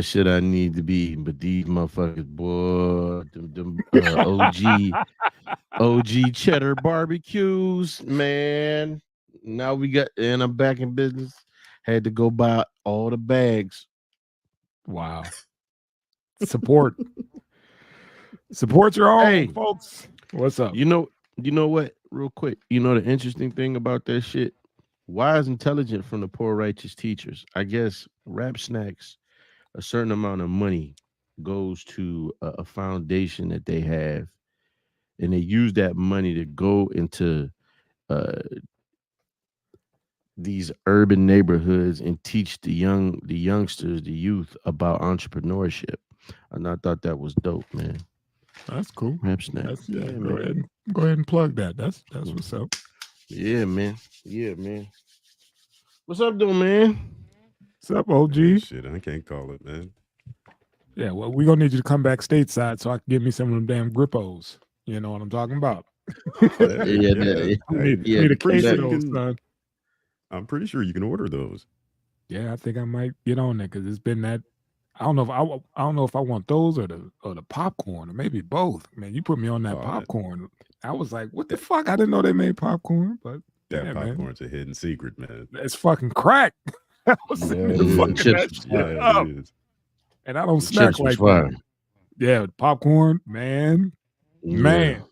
shit I need to be, but these motherfuckers, boy, them OG cheddar barbecues, man. Now we got, and I'm back in business. Had to go buy all the bags. Wow. Support. Support your own, Hey, folks. What's up? you know what? Real quick, you know the interesting thing about that shit? Wise intelligent from the poor righteous teachers. I guess rap snacks, a certain amount of money goes to a foundation that they have, and they use that money to go into uh, these urban neighborhoods and teach the youngsters, the youth about entrepreneurship. And I thought that was dope, man. That's cool. Rap snack. That's Yeah, go man. ahead. Go ahead and plug that. That's what's up. Yeah, man. Yeah, man. What's up, though, man? What's up, Man, OG? shit, I can't call it, man. Yeah, well, we're gonna need you to come back stateside so I can give me some of them damn grippos. You know what I'm talking about. Oh, Yeah, yeah. Hey, I need a pretty case sure of you those, can. son. I'm pretty sure you can order those. Yeah, I think I might get on there because it's been that. I don't know if I want those or the popcorn or maybe both. Man, you put me on that Oh, popcorn. I was like, what the that, fuck? I didn't know they made popcorn, but that yeah, man, popcorn's a hidden secret, man. it's fucking crack. I was Yeah, sitting it there Yeah, fucking is. that chips was shit fire. Yeah, up, it is. and I don't The snack chips was like that. fire. Yeah, popcorn, man, Yeah. man.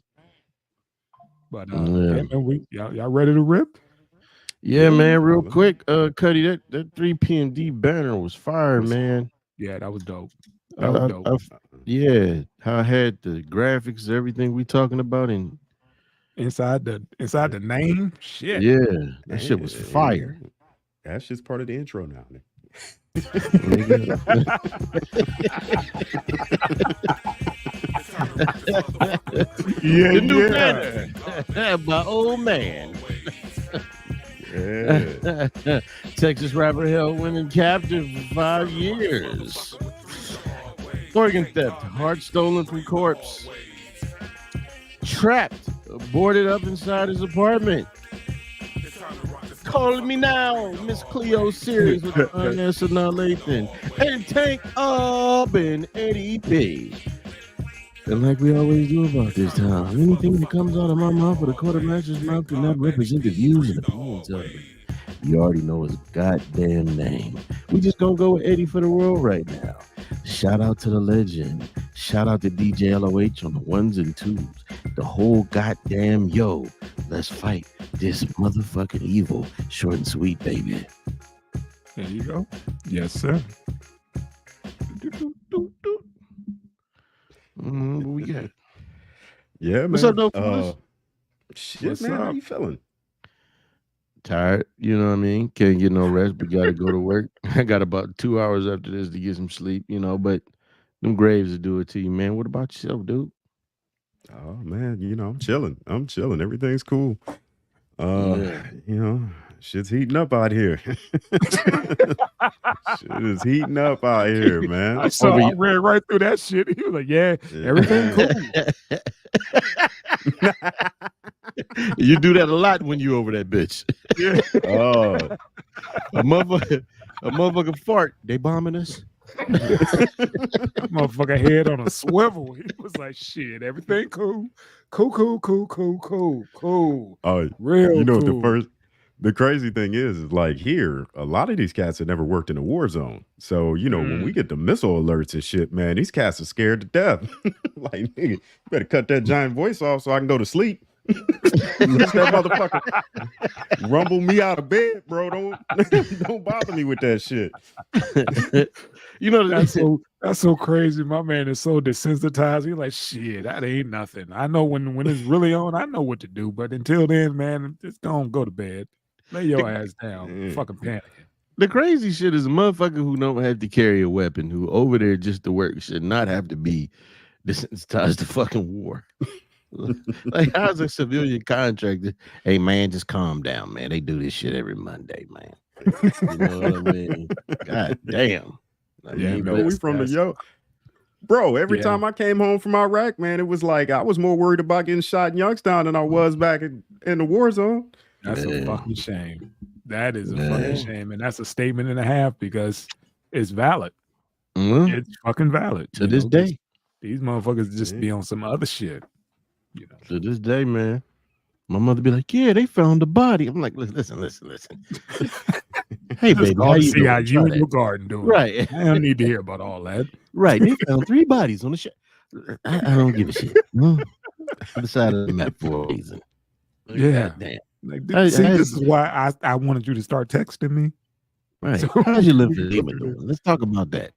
But Yeah. yeah, man, y'all ready to rip? Yeah, Yeah. man. Real Let me- quick, Cuddy, that 3 PMD banner was fire, Was man. Yeah, that was dope. That was I, dope. yeah, how I had the graphics, everything we talking about, and Inside the name, shit. yeah, that shit was Hey, fire, that's just part of the intro now. nigga. Yeah, The new yeah. banner, my old man. Yeah. Texas rapper held women captive for 5 years. Organ theft, heart stolen from corpse. Trapped, boarded up inside his apartment. Calling me now, Miss Cleo series with Ernest and Lathan. And Tank Up and Eddie P. And like we always do about this time, anything that comes out of my mouth or the quartermaster's mouth do not represent the views and opinions of it. You already know his goddamn name. We just gonna go with Eddie for the world right now. Shout out to the legend. Shout out to DJ LOH on the ones and twos. The whole goddamn yo. Let's fight this motherfucking evil. Short and sweet, baby. There you go. Yes, sir. What we got? Yeah, man. What's up, though, fellas? Shit, What's man. How up? you feeling? Tired, you know what I mean? Can't get no rest, but gotta go to work. I got about 2 hours after this to get some sleep, but them graves will do it to you, man. What about yourself, dude? Oh man, I'm chilling. I'm chilling. Everything's cool. Yeah. Shit's heating up out here. Shit is heating up out here, man. I read right through that shit. He was like, yeah, everything cool. You do that a lot when you over that bitch. Yeah. Oh, a motherfucker fart. They bombing us. Motherfucker head on a swivel. He was like, shit, everything cool. Cool. oh, Real cool. the crazy thing is like here, a lot of these cats have never worked in a war zone. So, when we get the missile alerts and shit, man, these cats are scared to death. Like, nigga, you better cut that giant voice off so I can go to sleep. Let that motherfucker rumble me out of bed, bro. Don't bother me with that shit. That's so crazy. My man is so desensitized. He's like, shit, that ain't nothing. I know when it's really on, I know what to do. But until then, man, just don't go to bed. Lay your ass down. Fucking panic. The crazy shit is a motherfucker who don't have to carry a weapon, who over there just to work, should not have to be desensitized to fucking war. Like, how's a civilian contractor? Hey, man, just calm down, man. They do this shit every Monday, man. You know what I mean? God damn. We from the yo. Bro, every time I came home from Iraq, man, it was like I was more worried about getting shot in Youngstown than I was back in the war zone. That's a fucking shame. That is a fucking shame. And that's a statement and a half because it's valid. It's fucking valid. To this day. These motherfuckers just be on some other shit. You know. To this day, man. My mother be like, "Yeah, they found the body." I'm like, "Listen." Hey, baby, how you see doing? how you and your garden doing? Right. I don't need to hear about all that. Right. They found 3 bodies on the ship. I don't give a shit. On the side of the map for a reason. Like, yeah. damn. Like, this is why I wanted you to start texting me. Right. So, how's your lymphedema doing? Let's talk about that.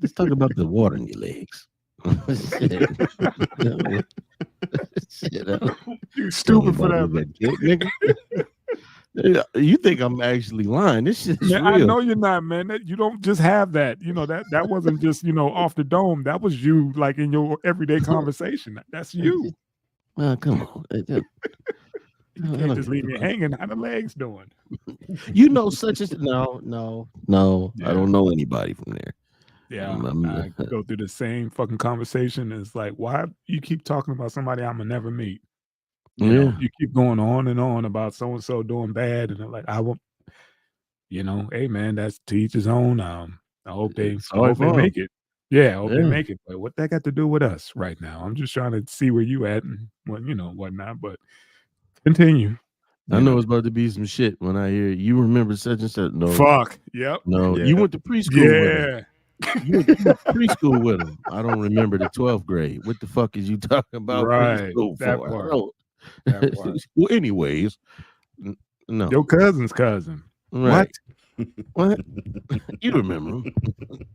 Let's talk about the water in your legs. Shit. You stupid for that, nigga. You think I'm actually lying? This shit is real. I know you're not, man. You don't just have that. You know that wasn't just off the dome. That was you, like in your everyday conversation. That's you. Well, come on. You can't just leave me hanging. How the legs doing? You know, such as no. Yeah. I don't know anybody from there. Yeah, I go through the same fucking conversation. It's like, why you keep talking about somebody I'm gonna never meet? You know, you keep going on and on about so and so doing bad, and they're like, I won't. Hey man, that's to each his own. I hope they make it. Yeah, I hope they make it. But what that got to do with us right now? I'm just trying to see where you at and whatnot. But continue. I know it's about to be some shit when I hear you remember such and such. No, fuck. Yep. No, you went to preschool with him. You went to preschool with him. I don't remember the 12th grade. What the fuck is you talking about? Right. Preschool That for? part. Well, anyways, no. Your cousin's cousin. Right. What? You remember?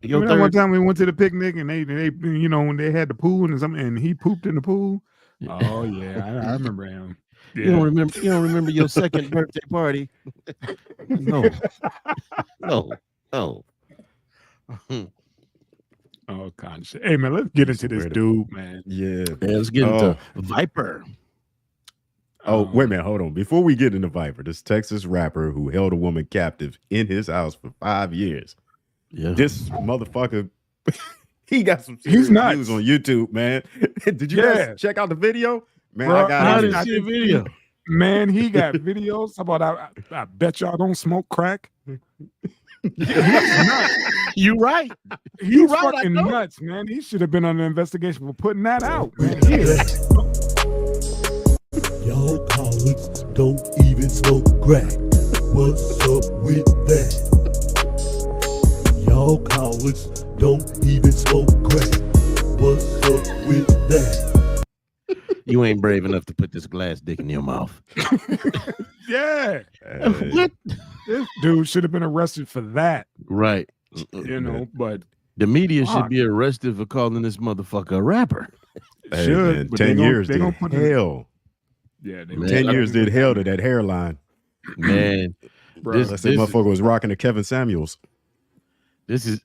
One time we went to the picnic and they when they had the pool and he pooped in the pool. Oh yeah, I remember him. Yeah. You don't remember your second birthday party? No. Oh, kind of shit. Hey man, let's get into this dude, man. Yeah, let's get into Viper. Oh, wait a minute, hold on. Before we get into Viper, this Texas rapper who held a woman captive in his house for 5 years. Yeah, this motherfucker, he got some serious views on YouTube, man. Did you guys check out the video? Man, bro, I didn't see a video. Man, he got videos about I bet y'all don't smoke crack. You right. He's fucking nuts, man. He should have been under investigation for putting that out, man. Y'all cowards don't even smoke crack. What's up with that? Y'all cowards don't even smoke crack. What's up with that? You ain't brave enough to put this glass dick in your mouth. Yeah. What? This dude should have been arrested for that. Right. But the media should be arrested for calling this motherfucker a rapper. Hey, should. 10 years did hell. Yeah, 10 years did hell to that hairline. Man. This motherfucker was rocking the Kevin Samuels. This is...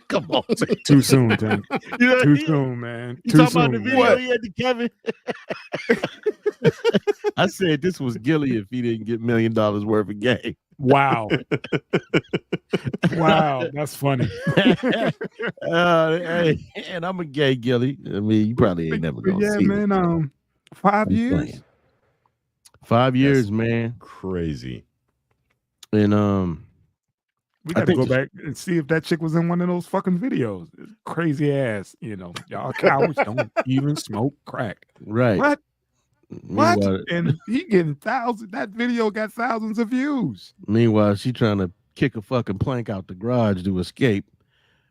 Come on, man. Too soon, Tim. Too soon, man. You talking about the video he had to Kevin? I said this was Gilly if he didn't get $1 million worth of game. Wow. Wow, that's funny. Hey, and I'm a gay Gilly. I mean, you probably ain't never gonna see man. It. 5 years. 5 years, man. Crazy. And we got to go back and see if that chick was in one of those fucking videos. Crazy ass, y'all cowards don't even smoke crack. Right. What? And he getting thousands. That video got thousands of views. Meanwhile, she trying to kick a fucking plank out the garage to escape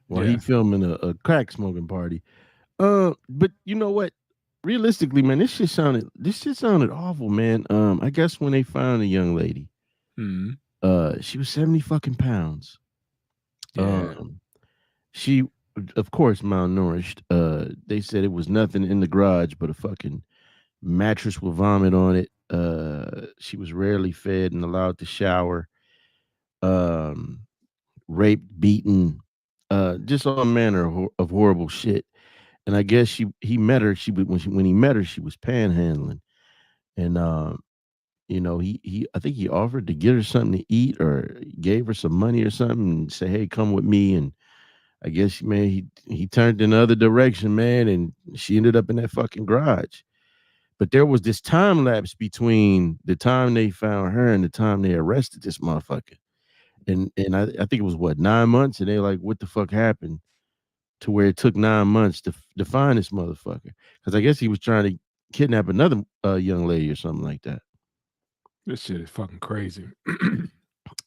while he filming a crack smoking party. But you know what? Realistically, man, this shit sounded awful, man. I guess when they found a young lady, she was 70 fucking pounds. Yeah. She, of course, malnourished. They said it was nothing in the garage but a fucking mattress with vomit on it. She was rarely fed and allowed to shower. Raped, beaten, just all manner of horrible shit. And I guess he met her. When he met her, she was panhandling, and I think he offered to get her something to eat or gave her some money or something and say, "Hey, come with me." And I guess, man, he turned in the other direction, man, and she ended up in that fucking garage. But there was this time lapse between the time they found her and the time they arrested this motherfucker. and I think it was what 9 months, and they like, what the fuck happened to where it took 9 months to find this motherfucker? Because I guess he was trying to kidnap another young lady or something like that. This shit is fucking crazy.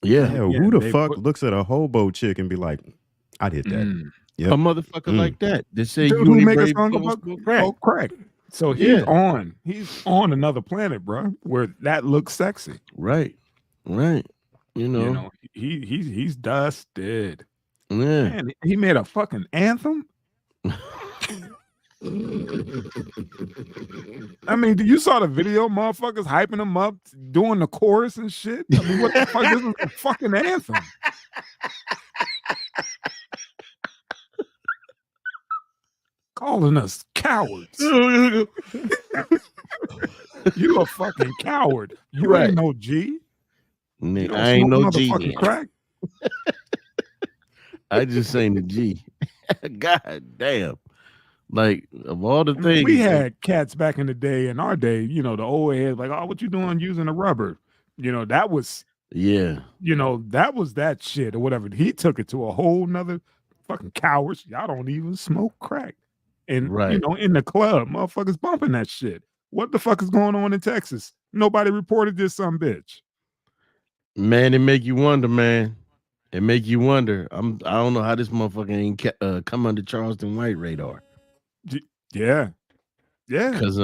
Yeah, Hell, Yeah, who the they fuck put- looks at a hobo chick and be like, I did that. Mm. Yep. a motherfucker like that. They say Dude you who ain't make a brave, song go about smoke crack. crack. So Yeah. he's on another planet, bro, where that looks sexy. Right. You You know. know, he's dusted. Yeah. Man, he made a fucking anthem. I mean, you saw the video, motherfuckers hyping him up, doing the chorus and shit. I mean, what the fuck? This is a fucking anthem. Calling us cowards. You a fucking coward. You Right. ain't no G. You don't I ain't smoke no G motherfucking then. crack. I just ain't a G. God damn. Like, of all the I mean, things we had cats back in the day, in our day, you know, the old head, like, oh, what you doing using a rubber? You know, that was, yeah. you know, that was that shit or whatever. He took it to a whole nother fucking cowards. Y'all don't even smoke crack. And, you Right. know, in the club, motherfuckers bumping that shit. What the fuck is going on in Texas? Nobody reported this some bitch. Man, it make you wonder, man. It make you wonder. I don't know how this motherfucker ain't come under Charleston White radar. Yeah. Yeah. Cause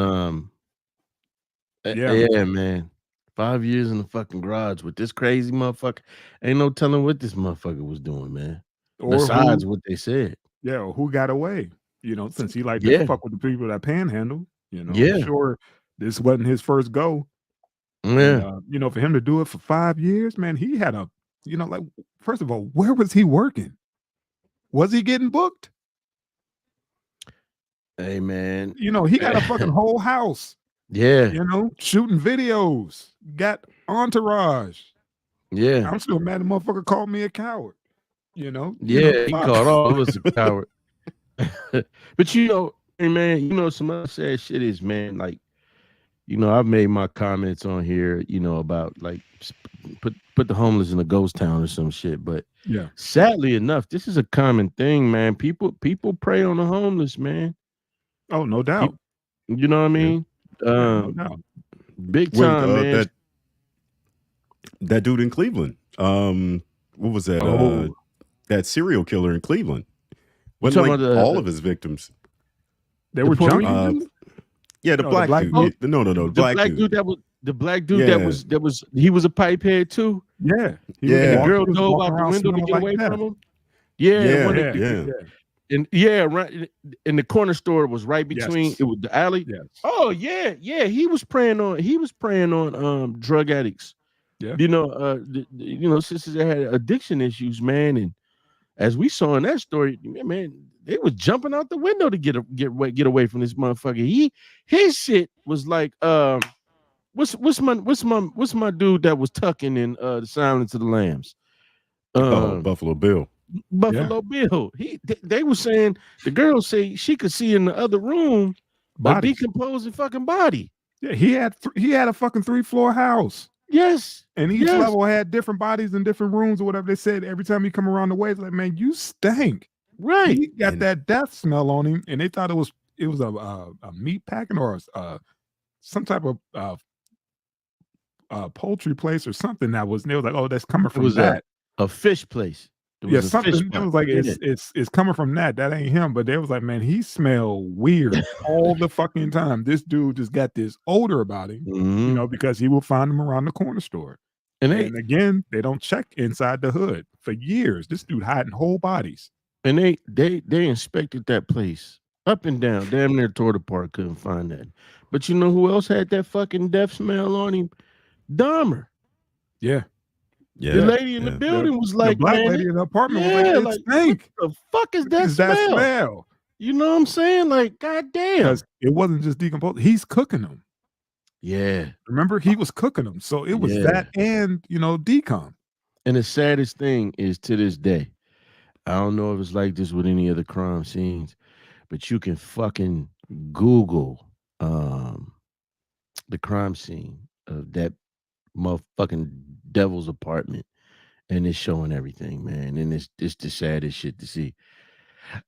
yeah, man. 5 years in the fucking garage with this crazy motherfucker. Ain't no telling what this motherfucker was doing, man. Or Besides who, what they said. yeah, or who got away, you know, since he liked Yeah. to fuck with the people that panhandle, you know. Yeah. I'm sure this wasn't his first go. Yeah. And, you know, for him to do it for 5 years, man, he had a, you know, like, first of all, where was he working? Was he getting booked? Hey, man. You know, he got a fucking whole house, Yeah. you know, shooting videos, got entourage. Yeah. I'm still mad the motherfucker called me a coward, you know. Yeah, he called all of us a coward. But you know, hey man, you know, some other sad shit is, man, like, you know, I've made my comments on here, you know, about like put the homeless in a ghost town or some shit. But yeah, sadly enough, this is a common thing, man. People prey on the homeless, man. oh, no doubt. You know what I mean? No doubt. Big With, time, man. that dude in Cleveland. What was that? Oh. That serial killer in Cleveland. You Wasn't talking like about all of his victims. They were Puerto junkies. Rican dude? Yeah, the No, the black black dude. dude. No, the black black dude. dude that was the black dude Yeah. that was he was a pipehead too. Yeah. Yeah. The girl he was dove walking out the around window to smelling get like away death. from him. Yeah, Yeah, the one Yeah. that- and yeah, right in the corner store was right between Yes. it was the alley. Yes. Oh yeah, he was preying on drug addicts. Yeah. You know, you know, sisters that had addiction issues, man, and as we saw in that story, man, they was jumping out the window to get away from this motherfucker. His shit was like what's my dude that was tucking in the Silence of the Lambs? Buffalo Bill. Buffalo Bill. They were saying the girl say she could see in the other room a Bodies. decomposing fucking body. Yeah, he had a fucking 3-floor house. Yes. And each Yes. level had different bodies in different rooms or whatever. They said every time he come around the way, it's like, man, you stink. Right. He got And- that death smell on him, and they thought it was a meat packing or some type of poultry place or something that was. They was like, oh, that's coming from was that. A fish place. It Yeah, was a something. fish It spot. was like Yeah. it's coming from that. That ain't him. But they was like, man, he smell weird all the fucking time. This dude just got this odor about him, you Mhm. know, because he will find him around the corner store. And And again, they don't check inside the hood for years. This dude hiding whole bodies. they inspected that place up and down, damn near tore it apart, couldn't find that. But you know who else had that fucking death smell on him? Dahmer. Yeah, Yeah. The lady in the yeah. building was like, the black man, lady in the apartment yeah, was like, like, it stink. the fuck is that Is smell? that smell? You know what I'm saying? Like, goddamn. Because it wasn't just decomposed. He's cooking them. Yeah. Remember, he was cooking them. So it was Yeah. that and, you know, decom. And the saddest thing is to this day, I don't know if it's like this with any other crime scenes, but you can fucking Google the crime scene of that motherfucking devil's apartment, and it's showing everything, man. And it's the saddest shit to see.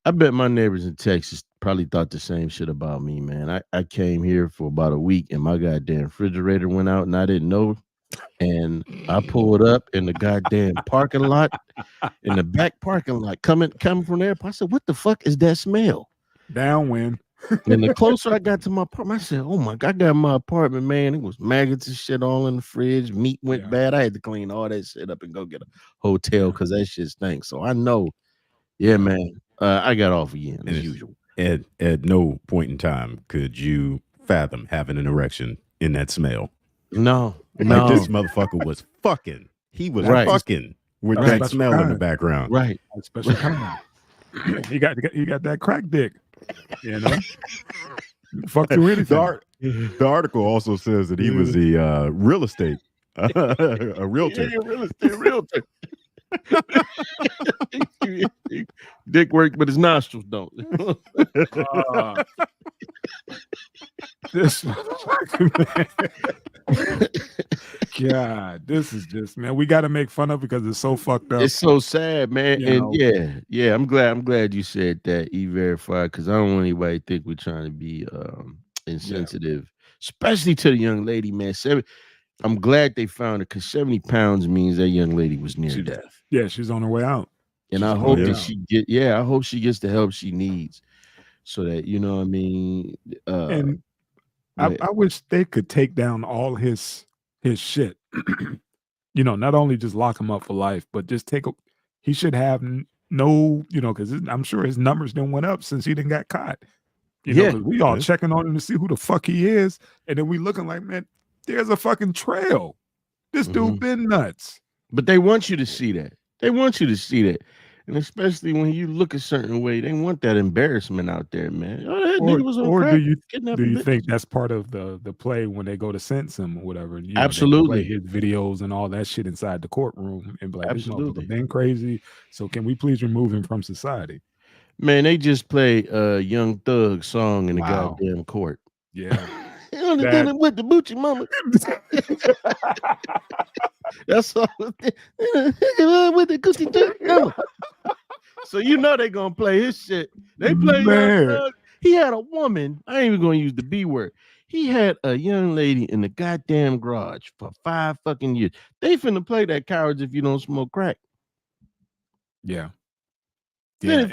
I bet my neighbors in Texas probably thought the same shit about me, man. I came here for about a week and my goddamn refrigerator went out and I didn't know. And I pulled up in the goddamn parking lot, in the back parking lot, coming from the airport. I said, "What the fuck is that smell?" Downwind. And the closer I got to my apartment, I said, "Oh my god, I got my apartment, man. It was maggots and shit all in the fridge. Meat went bad. I had to clean all that shit up and go get a hotel because that shit stinks." So I know, yeah, man. I got off again as usual. At no point in time could you fathom having an erection in that smell. No, like this motherfucker was fucking. He was fucking with that smell in the background. Right. Special kind. He got that crack dick. You know, fuck through anything. The article also says that he was the real estate, a realtor. Yeah, real estate realtor. Dick work, but his nostrils don't. This God, this is just, man, we got to make fun of it because it's so fucked up. It's so sad, man. You and know. I'm glad you said that, E-Verify, because I don't want anybody to think we're trying to be insensitive, especially to the young lady, man. I'm glad they found her because 70 pounds means that young lady was near death. Yeah, she's on her way out. And I hope that I hope she gets the help she needs so that, you know what I mean? And I wish they could take down all his shit. You know, not only just lock him up for life, but just he should have no, you know, because I'm sure his numbers didn't went up since he didn't got caught. You know, we all checking on him to see who the fuck he is. And then we looking like, man, there's a fucking trail. This dude been nuts. But they want you to see that. They want you to see that. And especially when you look a certain way, they want that embarrassment out there, man. Oh, that nigga was on crack. Do you think that's part of the play when they go to sentence him or whatever? You know, absolutely. They play his videos and all that shit inside the courtroom and be like, this motherfucker been crazy. So can we please remove him from society? Man, they just play a Young Thug song in the goddamn court. Yeah. Only did it with the Boochie Mama. That's all. With the Coochie. So you know they're gonna play his shit. They play Young Thug. He had a woman. I ain't even gonna use the B word. He had a young lady in the goddamn garage for 5 fucking years. They finna play that cowards if you don't smoke crack. Yeah. And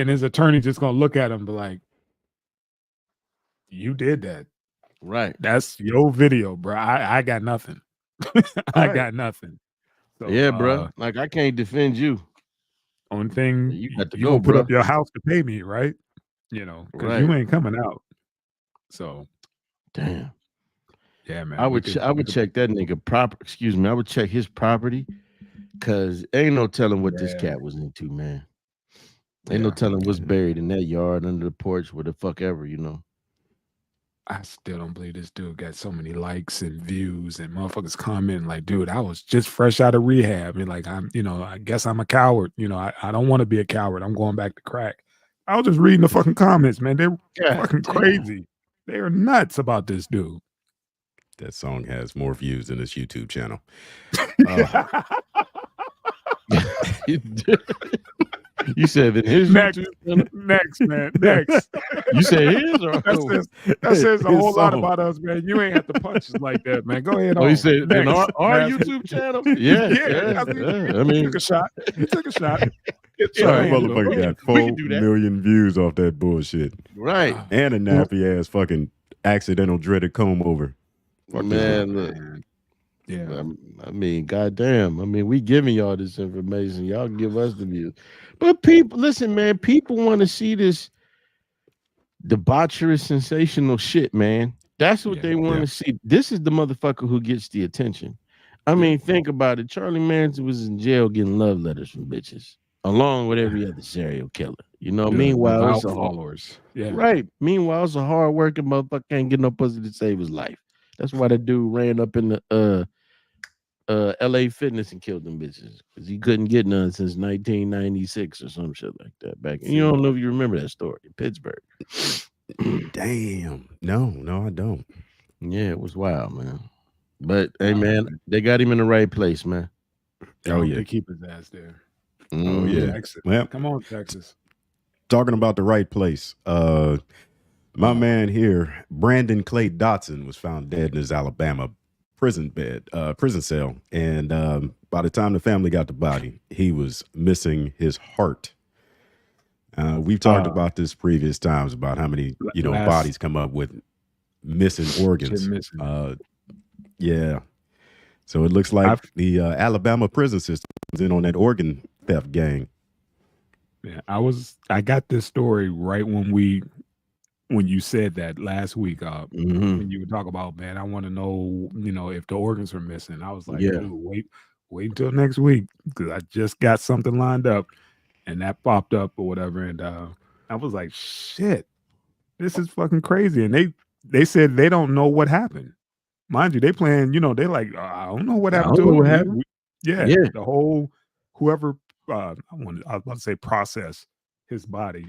his attorney just gonna look at him and be like, you did that. Right. That's your video, bro. I got nothing. I got nothing. So, yeah, bro. Like I can't defend you. Only thing you got to go put up your house to pay me, right? You know, because you ain't coming out. So damn. Yeah, man. I would check that nigga proper. Excuse me. I would check his property because ain't no telling what this cat was into, man. Ain't no telling what's buried in that yard, under the porch, where the fuck ever, you know. I still don't believe this dude got so many likes and views and motherfuckers commenting like, dude, I was just fresh out of rehab. And like, I guess I'm a coward. You know, I don't want to be a coward. I'm going back to crack. I was just reading the fucking comments, man. They're fucking crazy. They are nuts about this dude. That song has more views than his YouTube channel. You said that his next, man. Next. You said his or that says a whole lot about us, man. You ain't have to punch us like that, man. Go ahead. You said in our YouTube channel? Yeah. I mean, he took a shot. He took a shot. Motherfucker got 4 million views off that bullshit. Right. And a nappy ass fucking accidental dreaded comb over. Fuck man, look. Yeah. I mean, goddamn. I mean, we giving y'all this information. Y'all give us the views. But people, listen, man, people want to see this debaucherous, sensational shit, man. That's what they want to see. This is the motherfucker who gets the attention. I mean, think about it. Charlie Manson was in jail getting love letters from bitches, along with every other serial killer. You know, meanwhile, it's followers. Right. Meanwhile, it's a hard-working motherfucker can't get no pussy to save his life. That's why that dude ran up in the LA Fitness and killed them bitches because he couldn't get none since 1996 or some shit like that. Back, you don't know if you remember that story in Pittsburgh. Damn. No, I don't. Yeah, it was wild, man. But hey, man, they got him in the right place, man. I Oh hope yeah. they keep his ass there. Oh Mhm. yeah. Texas. Well, Come on, Texas. talking about the right place. My man here, Brandon Clay Dotson, was found dead in his Alabama prison cell. And by the time the family got the body, he was missing his heart. We've talked about this previous times about how many, Last bodies come up with missing shit organs. missing. Yeah. So it looks like I've- the Alabama prison system is in on that organ theft gang. Yeah, I got this story right when you said that last week. Mhm. When you would talk about, man, I want to know, if the organs are missing. I was like, Yeah. dude, wait until next week because I just got something lined up, and that popped up or whatever, and I was like, shit, this is fucking crazy. And they said they don't know what happened. Mind you, they playing, they like, I don't know what I happened don't to know him. what happened. Yeah, Yeah. the whole whoever I was about to say process his body,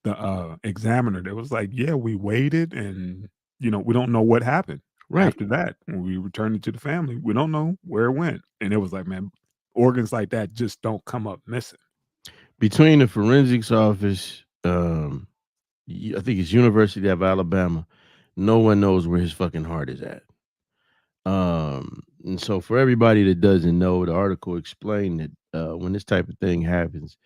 the examiner, that was like, yeah, we waited and we don't know what happened Right. after that. When we returned it to the family, we don't know where it went. And it was like, man, organs like that just don't come up missing. Between the forensics office, I think it's University of Alabama, no one knows where his fucking heart is at. And so for everybody that doesn't know, the article explained that when this type of thing happens,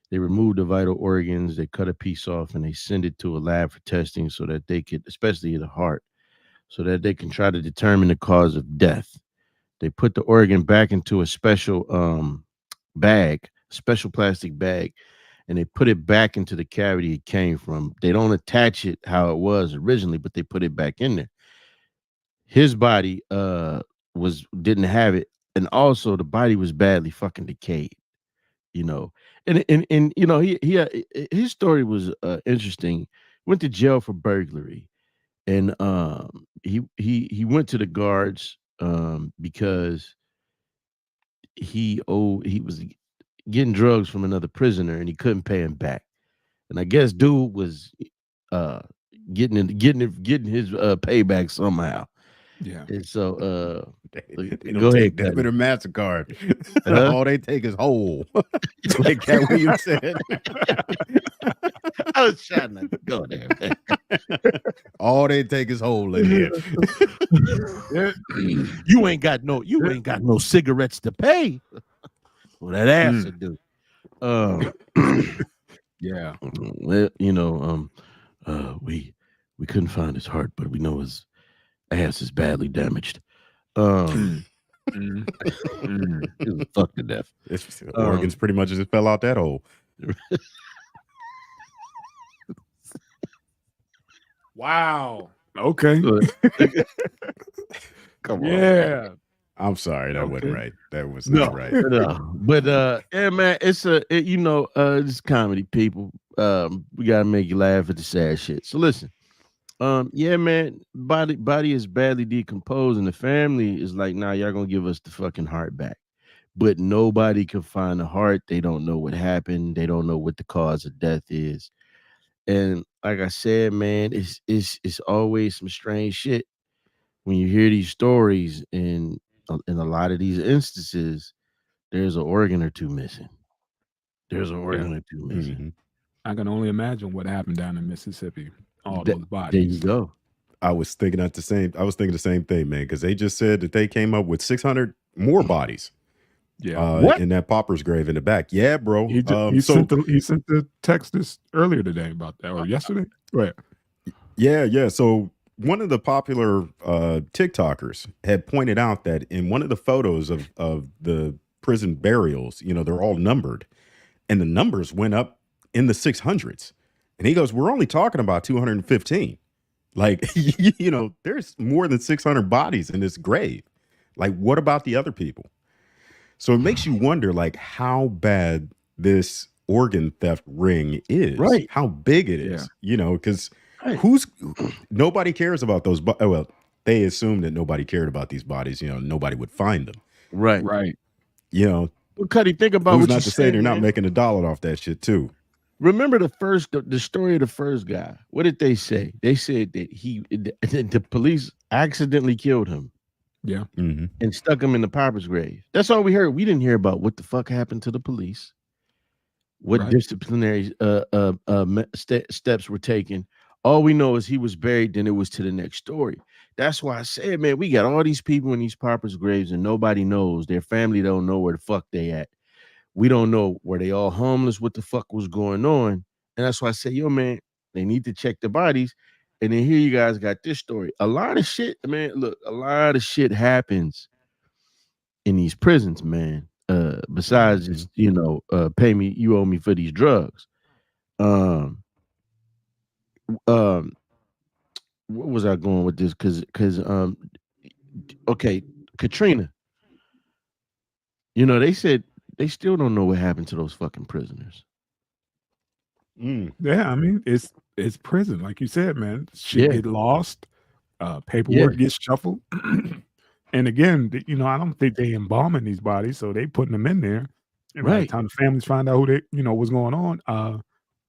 they remove the vital organs, they cut a piece off, and they send it to a lab for testing so that they could, especially the heart, so that they can try to determine the cause of death. They put the organ back into a special bag, special plastic bag, and they put it back into the cavity it came from. They don't attach it how it was originally, but they put it back in there. His body didn't have it, and also the body was badly fucking decayed. You know, and his story was interesting. Went to jail for burglary, and he went to the guards because he was getting drugs from another prisoner and he couldn't pay him back. And I guess dude was uh getting his payback somehow. Yeah. And so They don't go take ahead, debit Cuddy. or MasterCard. Uh-huh. All they take is whole. Like Cat Williams said. I was trying not to go there, man. All they take is whole in here. You ain't got no cigarettes to pay. Well, that ass to do. Yeah. Well, we couldn't find his heart, but we know his ass is badly damaged. He was fucked to death. It's organs pretty much just fell out that hole. Wow. Okay. Come on. Yeah. I'm sorry, that wasn't Okay. right. That was not right. No. But yeah, man, it's it's comedy, people. We gotta make you laugh at the sad shit. So listen, yeah, man, body is badly decomposed, and the family is like, nah, y'all gonna give us the fucking heart back. But nobody can find the heart. They don't know what happened. They don't know what the cause of death is. And like I said, man, it's always some strange shit when you hear these stories, and in a lot of these instances, there's an organ or two missing. There's an organ or two missing. Mhm. I can only imagine what happened down in Mississippi. All Th- those There you bodies. go. I was thinking the same thing, man, because they just said that they came up with 600 more bodies Yeah. What? in that pauper's grave in the back. Yeah, bro. He sent the text this earlier today about that, or yesterday. Right. Yeah. So one of the popular TikTokers had pointed out that in one of the photos of the prison burials, they're all numbered, and the numbers went up in the 600s. And he goes, "We're only talking about 215. Like, there's more than 600 bodies in this grave. Like, what about the other people?" So it makes you wonder, like, how bad this organ theft ring is, Right. how big it is, because Right. nobody cares about those. Well, they assume that nobody cared about these bodies. Nobody would find them. Right. Right. Well, Cuddy, think about Who's what not you to say said, they're not man. making $1 off that shit too. Remember the story of the first guy. What did they say? They said that the police accidentally killed him. Yeah. Mhm. and stuck him in the pauper's grave. That's all we heard. We didn't hear about what the fuck happened to the police, what Right. disciplinary steps were taken. All we know is he was buried, then it was to the next story. That's why I said, man, we got all these people in these paupers' graves and nobody knows. Their family don't know where the fuck they at. We don't know, were they all homeless? What the fuck was going on? And that's why I say, yo, man, they need to check the bodies. And then here you guys got this story. A lot of shit, man. Look, a lot of shit happens in these prisons, man. Besides just, pay me, you owe me for these drugs. Um, um, what was I going with this? Okay, Katrina. They said they still don't know what happened to those fucking prisoners. Mm. Yeah, I mean, it's prison, like you said, man. Shit Yeah. get lost, paperwork gets shuffled. And again, I don't think they embalming these bodies, so they putting them in there. And by the Right. time the families find out who what's going on,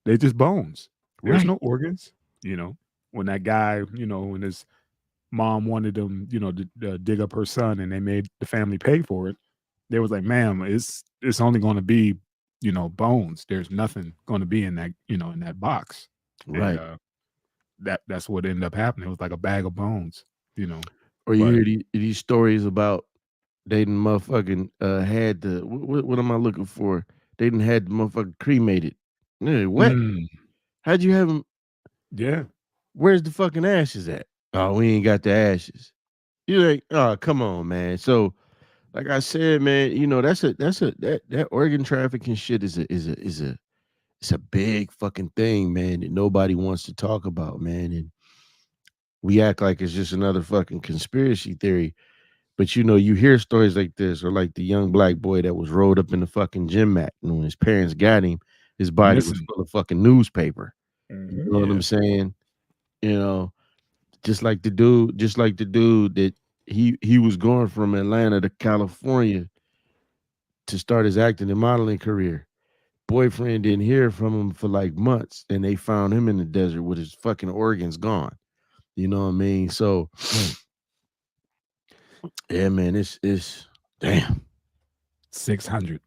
they're just bones. There's Right. no organs. When that guy, when his mom wanted them, to dig up her son, and they made the family pay for it, they was like, "Ma'am, it's only going to be, bones. There's nothing going to be in that, in that box." Right. And that's what ended up happening. It was like a bag of bones, Or you but hear these stories about they done motherfucking had the what am I looking for? They didn't had the motherfucker cremated. What? Mm, How'd you have them? yeah. Where's the fucking ashes at? Oh, we ain't got the ashes. You're like, oh, come on, man. So, like I said, man, that organ trafficking shit it's a big fucking thing, man, that nobody wants to talk about, man. And we act like it's just another fucking conspiracy theory. But you hear stories like this, or like the young black boy that was rolled up in the fucking gym mat, and when his parents got him, his body was Missing. full of fucking newspaper. You Mhm. know what Yeah. I'm saying? You know, just like the dude that he was going from Atlanta to California to start his acting and modeling career. Boyfriend didn't hear from him for like months, and they found him in the desert with his fucking organs gone. You know what I mean? So, yeah, man, it's damn 600.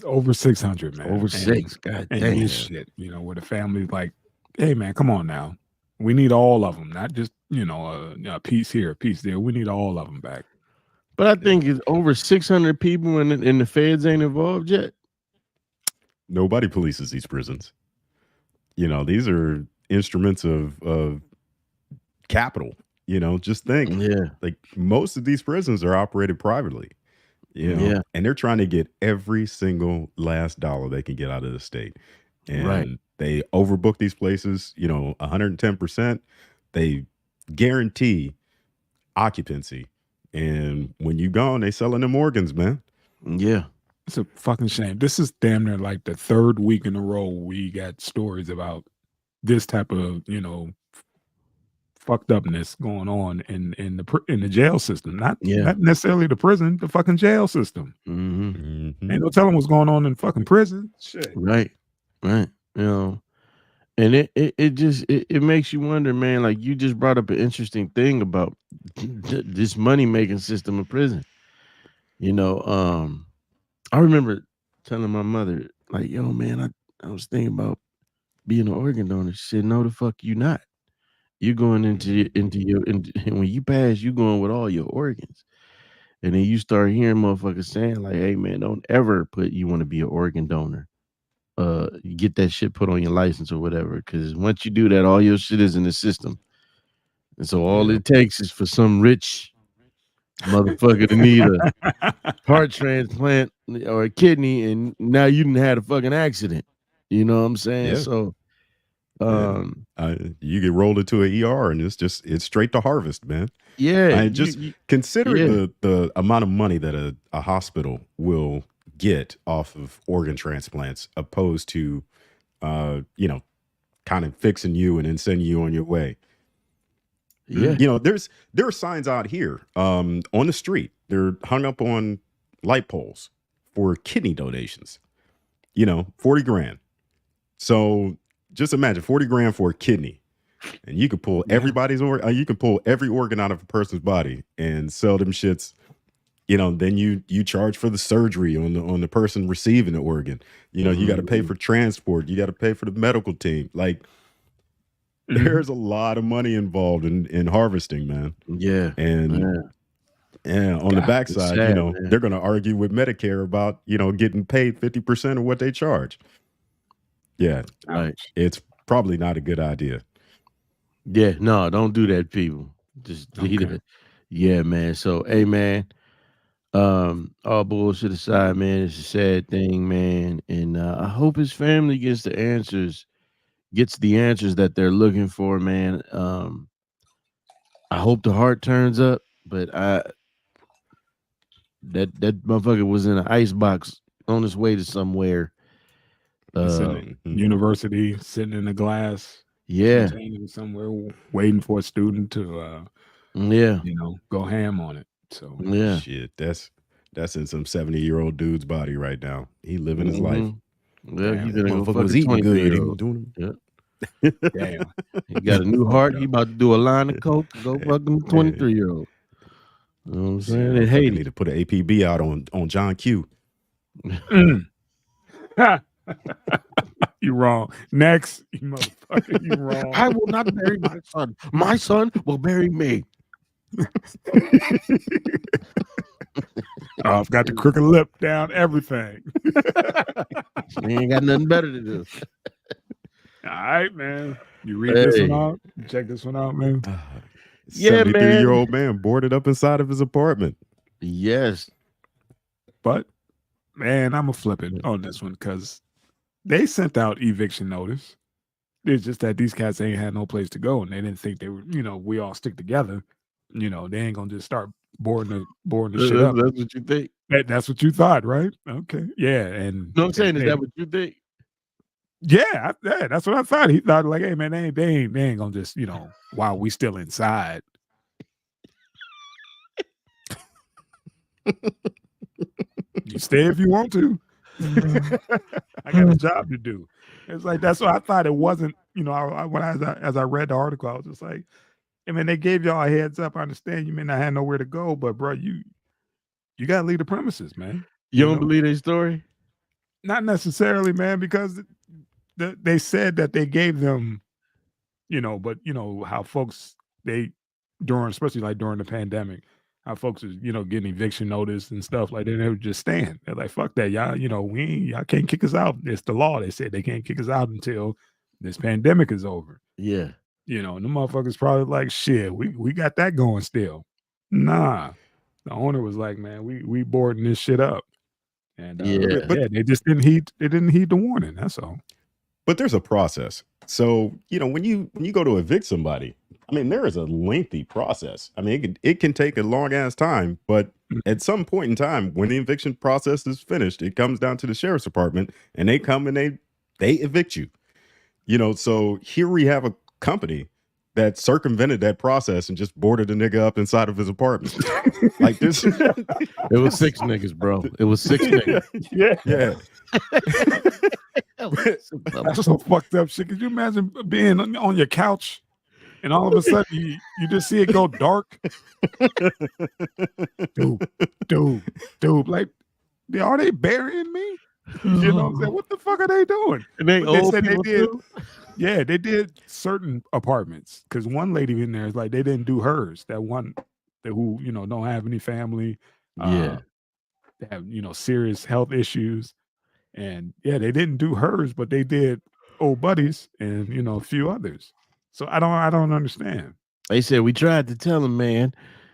Over 600, man. over 6. God And damn. this shit, where the family's like, "Hey, man, come on now. We need all of them, not just, a piece here, a piece there. We need all of them back." But I think it's over 600 people, and the feds ain't involved yet. Nobody polices these prisons. These are instruments of capital. Just think, Yeah, like most of these prisons are operated privately. Yeah. And they're trying to get every single last dollar they can get out of the state. And Right. they overbook these places, 110%. They guarantee occupancy. And when you gone, they selling them organs, man. Yeah. It's a fucking shame. This is damn near like the third week in a row we got stories about this type of, fucked upness going on in the jail system. Not necessarily the prison, the fucking jail system. Mm-hmm. Ain't no telling what's going on in fucking prison. Shit. Right. And it makes you wonder, man. Like you just brought up an interesting thing about this money making system of prison. I remember telling my mother, like, yo, man, I was thinking about being an organ donor. She said, no, the fuck you not. You're going into and when you pass, you going with all your organs. And then you start hearing motherfuckers saying, like, hey man, don't ever put you want to be an organ donor. You get that shit put on your license or whatever. Because once you do that, all your shit is in the system. And so all it takes is for some rich motherfucker to need a heart transplant or a kidney, and now you didn't have a fucking accident. You know what I'm saying? Yeah. So you get rolled into an ER and it's straight to harvest, man. yeah, Consider yeah. the amount of money that a hospital will get off of organ transplants opposed to kind of fixing you and then sending you on your way. Yeah. There are signs out here on the street. They're hung up on light poles for kidney donations. 40 grand. So just imagine 40 grand for a kidney. And you could pull Yeah. everybody's you can pull every organ out of a person's body and sell them shits. Then you charge for the surgery on the person receiving the organ. You got to pay for transport. You got to pay for the medical team. Like there's a lot of money involved in harvesting, man. Yeah. And on the backside, sad, man. they're going to argue with Medicare about, getting paid 50% of what they charge. Yeah. Right. It's probably not a good idea. Yeah, no, don't do that, people. Just leave it. Yeah, man. So, hey, man, all bullshit aside, man, it's a sad thing, man. And I hope his family gets the answers that they're looking for, man. I hope the heart turns up, but that motherfucker was in an ice box on his way to somewhere. University, sitting in a glass. Yeah. Somewhere waiting for a student to go ham on it. So yeah. Shit, that's in some 70-year-old dude's body right now. He living his life. Well, Damn, he's that gonna go motherfucker fuck was a eating good. He 23-year-old. was doing Damn. He got a new heart. He about to do a line of coke. Go fuck him 23-year-old. You know what I'm saying? They hate need to put an APB out on John Q. You wrong. Next, you motherfucker. You wrong. I will not bury my son. My son will bury me. I've got the crooked lip down, everything. He ain't got nothing better to do. All right, man. You read this one out? Check this one out, man. Yeah, man. 73-year-old man boarded up inside of his apartment. Yes. But, man, I'm going to flip it on this one because they sent out eviction notice. It's just that these cats ain't had no place to go, and they didn't think they were, we all stick together. They ain't going to just start boarding the shit up. That's what you think? That's what you thought, right? Okay. Yeah. And no, I'm saying, is that what you think? Yeah, that's what I thought. He thought, like, hey, man, they ain't going to just, while we still inside. You stay if you want to. I got a job to do. It's like that's what I thought. It wasn't, as I read the article, I was just like, I mean, they gave y'all a heads up. I understand you may not have nowhere to go, but bro, you gotta leave the premises, man. You don't believe their story? Not necessarily, man, because they said that they gave them, but how folks especially like during the pandemic, how folks is, getting eviction notice and stuff like that. They would just stand. They're like, fuck that, y'all. Y'all can't kick us out. It's the law. They said they can't kick us out until this pandemic is over. Yeah. And the motherfuckers probably like, shit, we got that going still. Nah. The owner was like, man, we boarding this shit up. And they just didn't heed the warning. That's all. But there's a process. So, when you go to evict somebody, I mean, there is a lengthy process. I mean, it can take a long ass time, but at some point in time, when the eviction process is finished, it comes down to the sheriff's department and they come and they evict you. So here we have a company that circumvented that process and just boarded a nigga up inside of his apartment. Like this. It was 6 niggas, bro. It was 6 niggas. Yeah. That's so fucked up shit. Could you imagine being on your couch and all of a sudden you just see it go dark? Dude, like, are they burying me? You know what I'm saying? What the fuck are they doing? And they said they did. Yeah, they did certain apartments because one lady in there is like they didn't do hers. That one who don't have any family. They have serious health issues, and they didn't do hers, but they did old buddies and a few others. So I don't understand. They said we tried to tell them, man.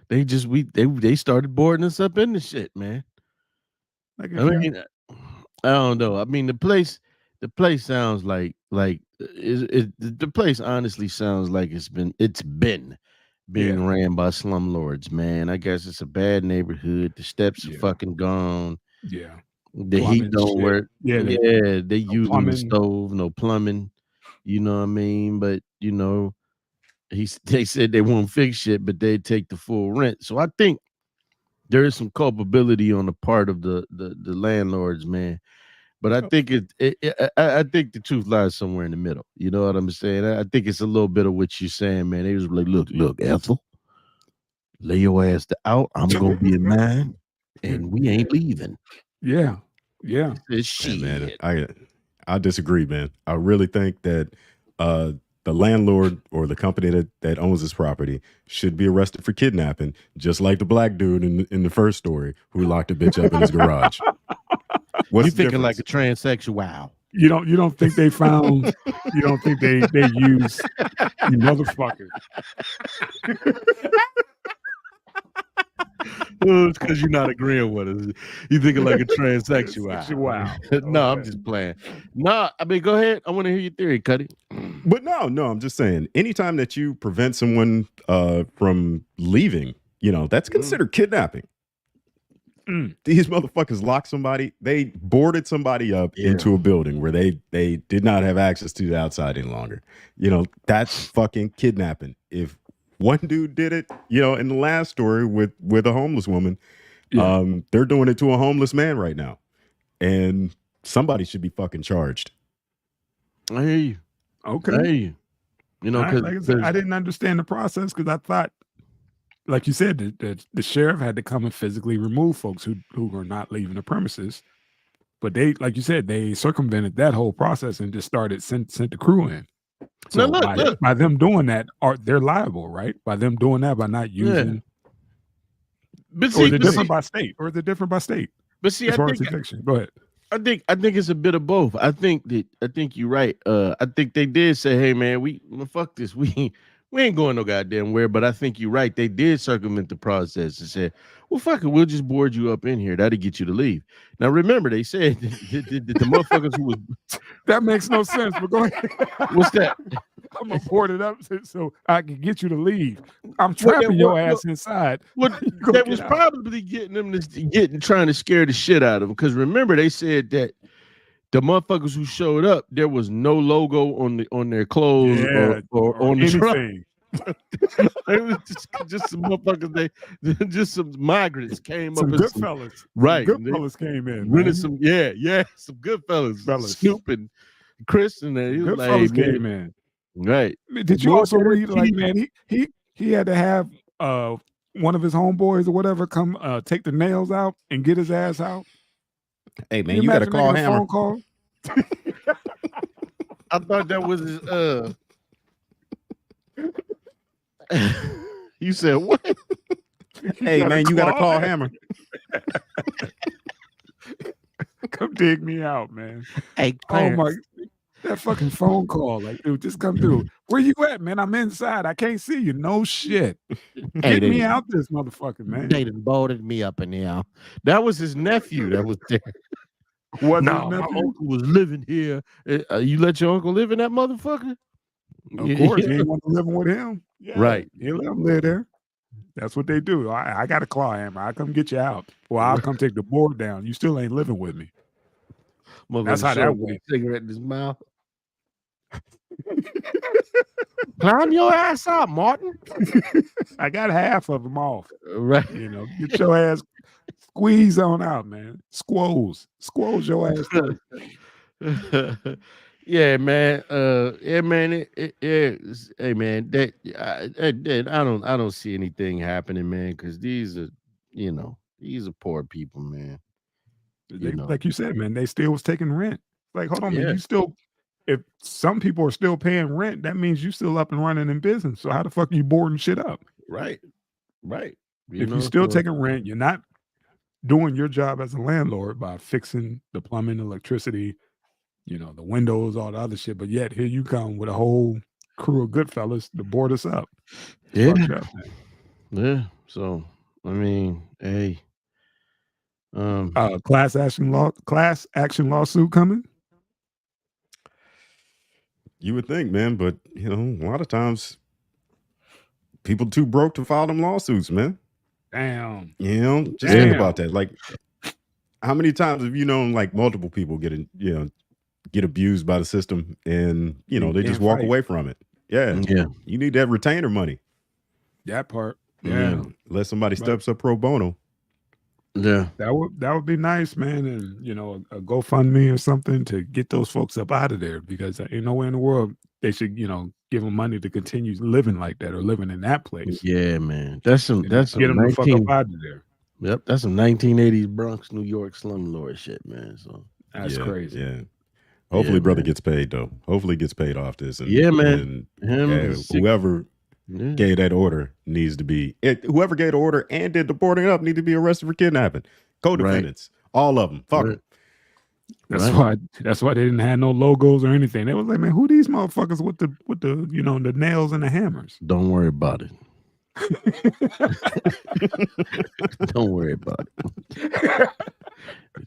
They just they started boarding us up in the shit, man. Like, I don't know. I mean, the place sounds like the place honestly sounds like it's been being ran by slumlords, man. I guess it's a bad neighborhood. The steps are fucking gone. Yeah. The heat don't work. Yeah. They using the stove, no plumbing. You know what I mean? But they said they won't fix shit, but they take the full rent. So I think there is some culpability on the part of the landlords, man. But I think I think the truth lies somewhere in the middle. You know what I'm saying? I think it's a little bit of what you're saying, man. They was like, look, Ethel, lay your ass out. I'm gonna be in mine, and we ain't leaving. Yeah. Yeah. Shit. Man, I disagree, man. I really think that the landlord or the company that owns this property should be arrested for kidnapping, just like the black dude in the first story who locked a bitch up in his garage. What's You the thinking like difference? a transsexual? You don't think they found? You don't think they used you motherfuckers? Well, it's because you're not agreeing with us. You thinking like a transsexual? Wow. No, I'm just playing. No, I mean, go ahead. I want to hear your theory, Cuddy. But no, I'm just saying, anytime that you prevent someone from leaving, that's considered kidnapping. These motherfuckers locked somebody. They boarded somebody up into a building where they did not have access to the outside any longer. That's fucking kidnapping. If one dude did it, in the last story with a homeless woman, they're doing it to a homeless man right now, and somebody should be fucking charged. I hear you. Okay. I hear you. Because like I said, I didn't understand the process because I thought, like you said, the sheriff had to come and physically remove folks who were not leaving the premises. But they, like you said, they circumvented that whole process and just sent the crew in. So look. by them doing that, they're liable, right? By them doing that, by not using. But Or is it different by state? But see, as far as eviction, go ahead. I think it's a bit of both. I think you're right. I think they did say, "Hey, man, fuck this. We ain't going no goddamn where." But I think you're right. They did circumvent the process and said, "Well, fuck it. We'll just board you up in here. That'll get you to leave." Now, remember, they said the motherfuckers who was that makes no sense. But go ahead. What's that? I'm gonna board it up so I can get you to leave. I'm trapping your ass inside. That was probably getting them trying to scare the shit out of them. Because remember, they said that the motherfuckers who showed up, there was no logo on their clothes or on the anything. It was just some motherfuckers. Just some migrants came some up. Good fellas, right? Good fellas came in. Rented some, some good fellas. Snoop and Chris and they good like, fellas came in. Right? Did you also read like, man, he had to have one of his homeboys or whatever come take the nails out and get his ass out? Hey man, you got to call Hammer. Phone call? I thought that was his You said what? Hey man, you got to call Hammer. Come dig me out, man. Hey, oh my, that fucking phone call, like, dude, just come through. Where you at, man? I'm inside. I can't see you. No shit. Get me out this motherfucker, man. They done boarded me up in here. That was his nephew that was there. My uncle was living here. You let your uncle live in that motherfucker? Of course, he ain't want to live with him. Yeah, right. He let him live there. That's what they do. I got a claw hammer. I come get you out. Well, I'll come take the board down. You still ain't living with me. That's how that went. Cigarette in his mouth. Climb your ass up, Martin. I got half of them off. Right. Get your ass squeeze on out, man. Squoze your ass up. Yeah, man. Yeah, man. Hey, man. I don't see anything happening, man. Because these are poor people, man. Like you said, man, they still was taking rent. Like, hold on, man. You still, if some people are still paying rent, that means you still up and running in business. So how the fuck are you boarding shit up? Right. If you're still taking rent, you're not doing your job as a landlord by fixing the plumbing, electricity, the windows, all the other shit. But yet here you come with a whole crew of good fellas to board us up. Yeah. Yeah. So I mean, hey. Class action lawsuit coming. You would think, man, but a lot of times people too broke to file them lawsuits, man. Damn. Just think about that. Like, how many times have you known like multiple people get abused by the system and they just walk away from it? Yeah. You need that retainer money. That part. Yeah. Unless somebody steps up pro bono. Yeah. That would be nice, man. And a GoFundMe or something to get those folks up out of there, because ain't nowhere in the world they should give them money to continue living like that or living in that place. Yeah, man. That's some Get them the fuck up out of there. Yep, that's some 1980s Bronx, New York slumlord shit, man. So That's crazy. Yeah. Hopefully, yeah, brother man. gets paid though. Hopefully, gets paid off this, Yeah, man. Him, his whoever yeah. gave that order needs to be. Whoever gave the order and did the boarding up need to be arrested for kidnapping. Co-defendants, all of them. Fuck them. That's why they didn't have no logos or anything. They was like, man, who these motherfuckers with the the nails and the hammers? Don't worry about it. Don't worry about it.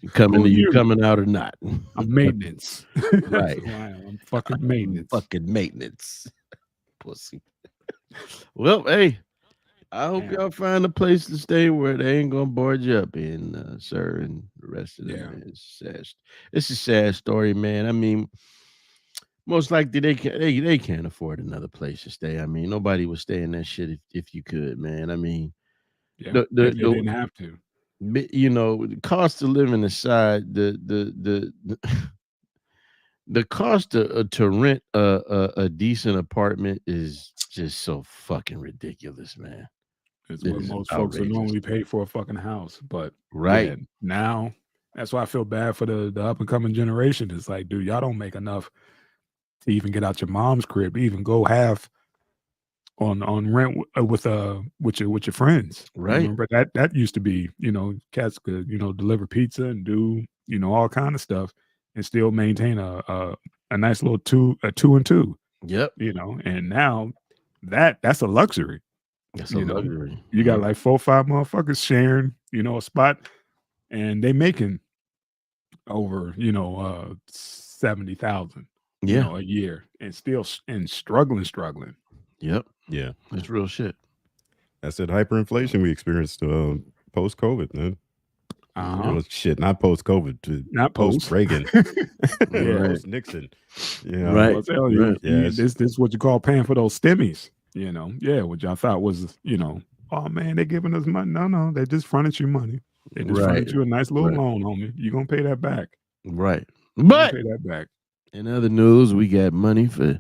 You coming out or not? I'm maintenance. Right. I'm fucking maintenance. Fucking maintenance. Pussy. Well, hey, I hope y'all find a place to stay where they ain't gonna board you up in, sir, and the rest of them. Man. It's a sad story, man. I mean, most likely they can't afford another place to stay. I mean, nobody would stay in that shit if you could, man. I mean, if they didn't have to. The cost of living aside, the cost to rent a decent apartment is just so fucking ridiculous, man. It's what most folks would normally pay for a fucking house. But now that's why I feel bad for the up and coming generation. It's like, dude, y'all don't make enough to even get out your mom's crib, even go half on rent with your friends. Right. Remember that used to be, cats could, deliver pizza and do, all kind of stuff and still maintain a nice little two and two. Yep. And now that's a luxury. That's a luxury. You got like 4 or 5 motherfuckers sharing, a spot, and they making over, 70,000, a year, and still struggling. Yep. Yeah. That's real shit. That's that hyperinflation we experienced post COVID, man. Shit, not post COVID, not post Reagan, post Nixon. Right. I'll tell you, this is what you call paying for those stimmies. What y'all thought was, oh man, they're giving us money. No, they just fronted you money. They just fronted you a nice little loan, homie. You're gonna pay that back. Right. But pay that back. In other news, we got money for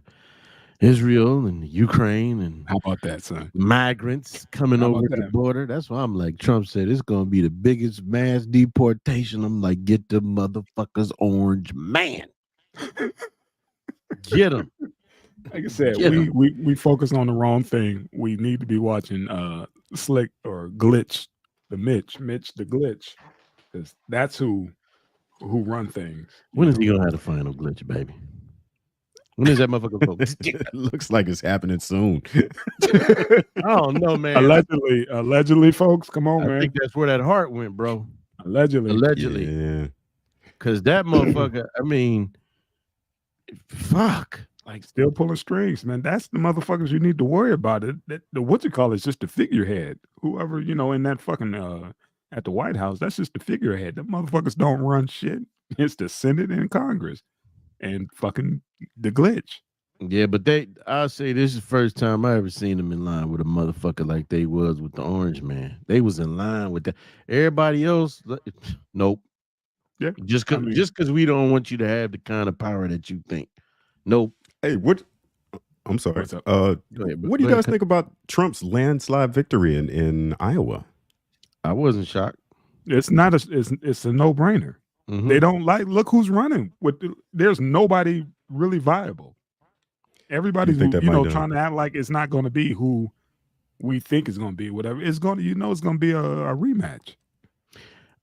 Israel and Ukraine, and how about that, son? Migrants coming over the border. That's why I'm like, Trump said it's gonna be the biggest mass deportation. I'm like, get the motherfuckers orange, man. Get them. Like I said, we focus on the wrong thing. We need to be watching Slick or Glitch, Mitch the Glitch, because that's who run things. When is he gonna have the final glitch, baby? When is that motherfucker focused? Looks like it's happening soon. I don't know, man. Allegedly, folks. Come on, man. I think that's where that heart went, bro. Allegedly. Yeah. Because that motherfucker, I mean, fuck. Like, still pulling strings, man. That's the motherfuckers you need to worry about. What you call it is just the figurehead. Whoever, in that fucking at the White House, that's just the figurehead. The motherfuckers don't run shit. It's the Senate and Congress and fucking the glitch. Yeah, but I'll say this is the first time I ever seen them in line with a motherfucker like they was with the orange man. They was in line with that. Everybody else, nope. Yeah. Just because we don't want you to have the kind of power that you think. Nope. Hey, I'm sorry. What's up? What do you guys think about Trump's landslide victory in Iowa? I wasn't shocked. It's not it's a no-brainer. Mm-hmm. They don't look who's running. There's nobody really viable. Everybody's trying to act like it's not going to be who we think is going to be. Whatever it's going to, it's going to be a rematch.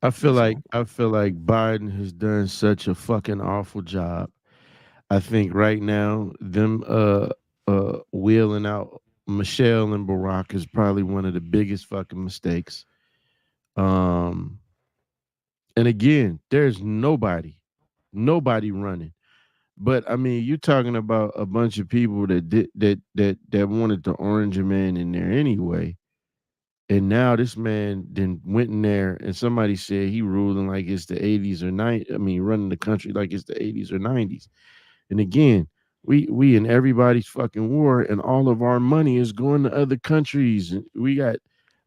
I feel like Biden has done such a fucking awful job. I think right now them wheeling out Michelle and Barack is probably one of the biggest fucking mistakes. And again, there's nobody running. But I mean, you're talking about a bunch of people that wanted the orange man in there anyway. And now this man then went in there and somebody said he ruling like it's the 80s or 90s. I mean, running the country like it's the 80s or 90s. And again, we in everybody's fucking war, and all of our money is going to other countries. And we got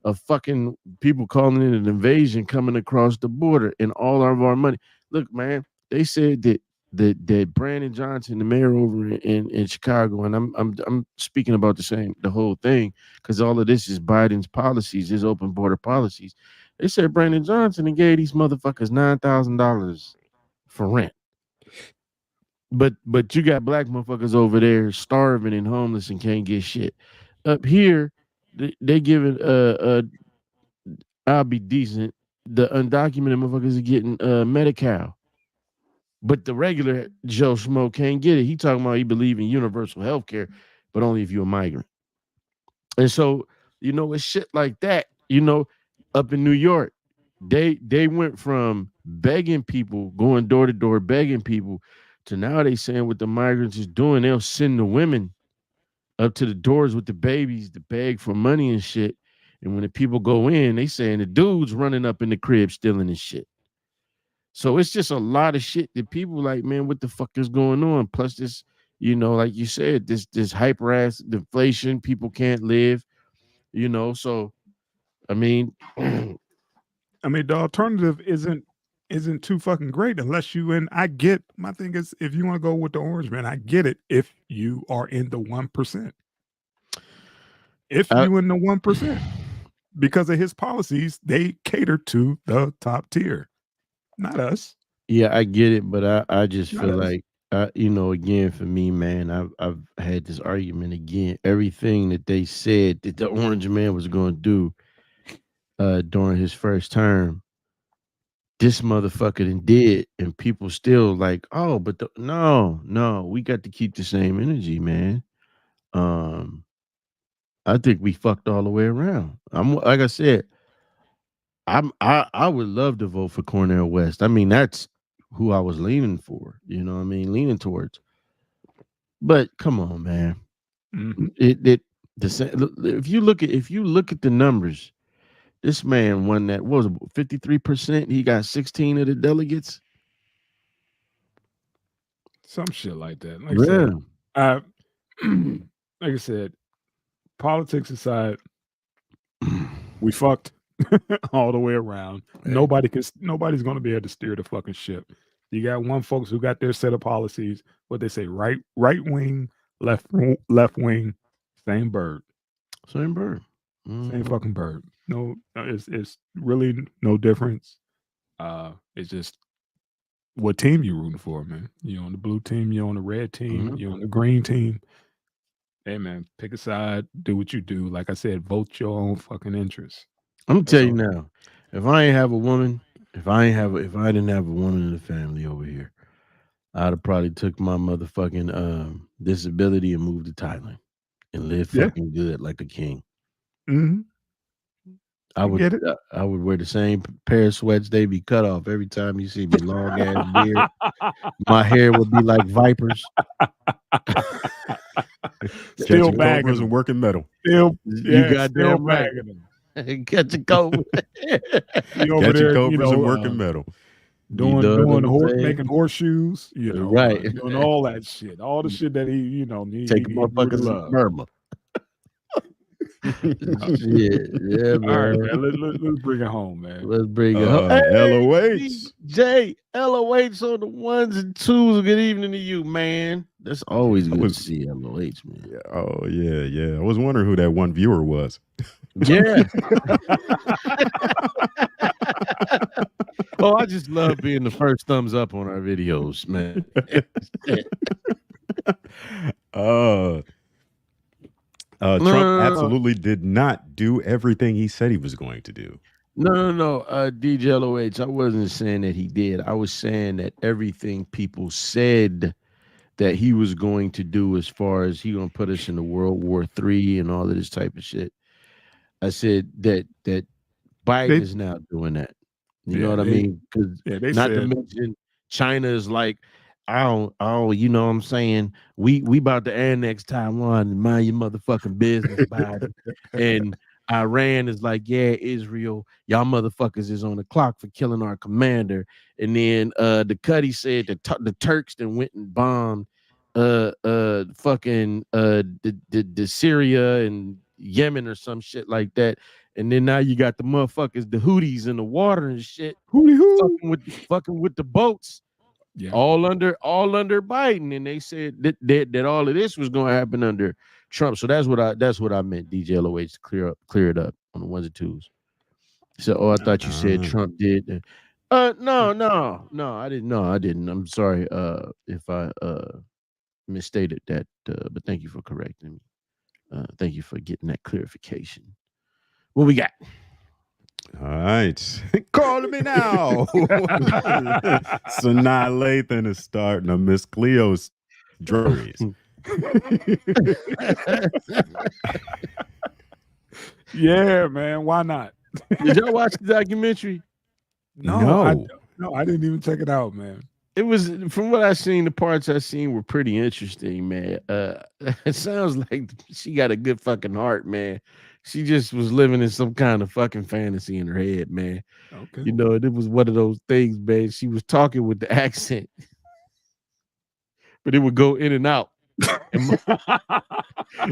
of fucking people calling it an invasion coming across the border and all of our money. Look, man, they said that Brandon Johnson, the mayor over in Chicago, and I'm speaking about the whole thing, because all of this is Biden's policies, his open border policies. They said Brandon Johnson and gave these motherfuckers $9,000 for rent. But you got black motherfuckers over there starving and homeless and can't get shit. Up here, they giving I'll be decent. The undocumented motherfuckers are getting Medi-Cal. But the regular Joe Schmo can't get it. He talking about he believe in universal health care, but only if you're a migrant. And so, it's shit like that, up in New York. They went from begging people, going door to door, begging people, to now they saying what the migrants is doing, they'll send the women up to the doors with the babies to beg for money and shit. And when the people go in, they saying the dude's running up in the crib stealing his shit. So it's just a lot of shit that people like, man, what the fuck is going on? Plus this, like you said, this hyper ass inflation, people can't live, so I mean I mean, the alternative isn't too fucking great unless you in. I get my thing is if you want to go with the orange man, I get it. If you are in the 1%, if I- you in the 1%, because of his policies, they cater to the top tier, not us. yeah, I get it, but I just Not feel us. like again, for me, man, I've had this argument again. Everything that they said that the orange man was going to do during his first term, this motherfucker done did, and people still like, oh, but no, we got to keep the same energy, man. Um, I think we fucked all the way around. I'm like I said, I would love to vote for Cornel West. I mean, that's who I was leaning for. You know what I mean? Leaning towards. But come on, man. Mhm. If you look at the numbers, this man won that. What was it, 53%? He got 16 of the delegates. Some shit like that. Like I Yeah. said, I like I said, politics aside, we fucked all the way around. Nobody's going to be able to steer the fucking ship. You got one folks who got their set of policies. What they say, right wing, left wing, same bird, Same bird. same fucking bird. No, it's really no difference. It's just what team you rooting for, man. You on the blue team, you on the red team, you on the green team. Hey man, pick a side, do what you do. Like I said, vote your own fucking interests. I'm gonna That's tell you all. now, if I ain't have a woman, if I didn't have a woman in the family over here, I'd have probably took my motherfucking disability and moved to Thailand and lived Yeah. fucking good like a king. Mhm. I I would get it. I would wear the same pair of sweats. They be cut off every time you see me. Long ass beard. My hair would be like vipers. Still Catching bagging cobras and them. working metal. Still, You yeah, still goddamn right. bagging them. Catch a cold. You over Catching there, cobras and working metal. You know what I'm saying? making horseshoes, Right. doing all that shit, all the shit that he Take he grew to motherfuckers in love. Burma. Shit. Yeah, All right, man. man. Let's bring it home, man. Let's bring it home. LOH. DJ, LOH on the ones and twos. Good evening to you, man. That's always I good was- to see LOH, man. Yeah, oh yeah. I was wondering who that one viewer was. Yeah. Oh, I just love being the first thumbs up on our videos, man. Trump absolutely did not do everything he said he was going to do. No. DJ LOH, I wasn't saying that he did. I was saying that everything people said that he was going to do, as far as he gonna put us into World War III and all of this type of shit. I said that Biden is now doing that. You know what I mean? Because they not to said mention China is like, you know what I'm saying? We about to annex Taiwan and mind your motherfucking business, Biden. And Iran is like, yeah, Israel, y'all motherfuckers is on the clock for killing our commander. And then the Cuddy said the Turks then went and bombed fucking the Syria and Yemen or some shit like that. And then now you got the motherfuckers, the Houthis in the water and shit, Hootie hoo. fucking with the boats, Yeah. all under Biden. And they said that all of this was gonna happen under Trump. So that's what I meant, DJ LOH, to clear it up on the ones and twos. So I thought you said Trump did. No, I didn't. No, I didn't. I'm sorry if I misstated that. But thank you for correcting me. Thank you for getting that clarification. What we got? All right. Call me now. Sanaa Lathan is starting a Miss Cleo's juries. Yeah, man. Why not? Did y'all watch the documentary? No. I didn't even check it out, man. It was, from what I seen, the parts I seen were pretty interesting, man. It sounds like she got a good fucking heart, man. She just was living in some kind of fucking fantasy in her head, man. Okay. You know, it was one of those things, man. She was talking with the accent, but it would go in and out. And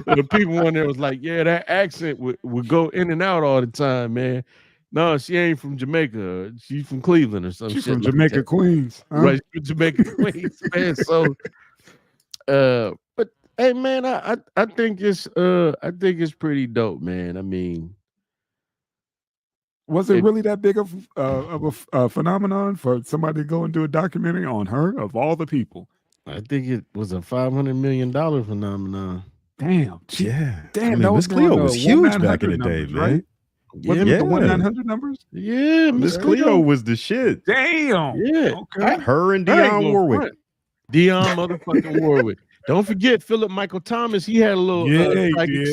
the people on there was like, yeah, that accent would go in and out all the time, man. No, she ain't from Jamaica. She's from Cleveland or something. She's from Jamaica, Queens. Huh? Right, from Jamaica, Queens, man. So, but hey, man, I think it's pretty dope, man. I mean, was it really that big of a phenomenon for somebody to go and do a documentary on her, of all the people? I think it was a $500 million phenomenon. Damn. Yeah. Damn, I mean, that Miss was Cleo was huge back in the day, numbers, man. right? Was it the 1-900 numbers? Yeah, Miss Cleo was the shit. Damn. Yeah. Okay. Her and Dionne Warwick. Dionne motherfucking Warwick. Don't forget Philip Michael Thomas. He had a little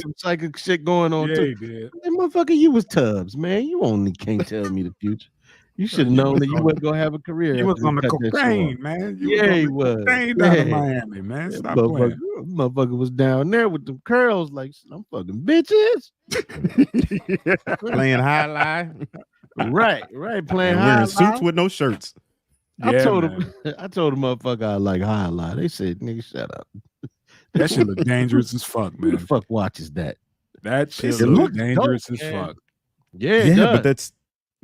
some psychic shit going on too. He did. Hey, motherfucker, you was Tubbs, man. You only can't tell me the future. You should have known that you wasn't gonna have a career. He was on the cocaine, man. He was. Cocaine down in Miami, man. Stop playing. Motherfucker was down there with them curls like some fucking bitches. Playing high lie. Right. Playing high wearing suits with no shirts. I told him, motherfucker, I like high lie. They said, nigga, shut up. That shit look dangerous as fuck, man. Who the fuck watches that? That shit look dangerous as fuck. Yeah, but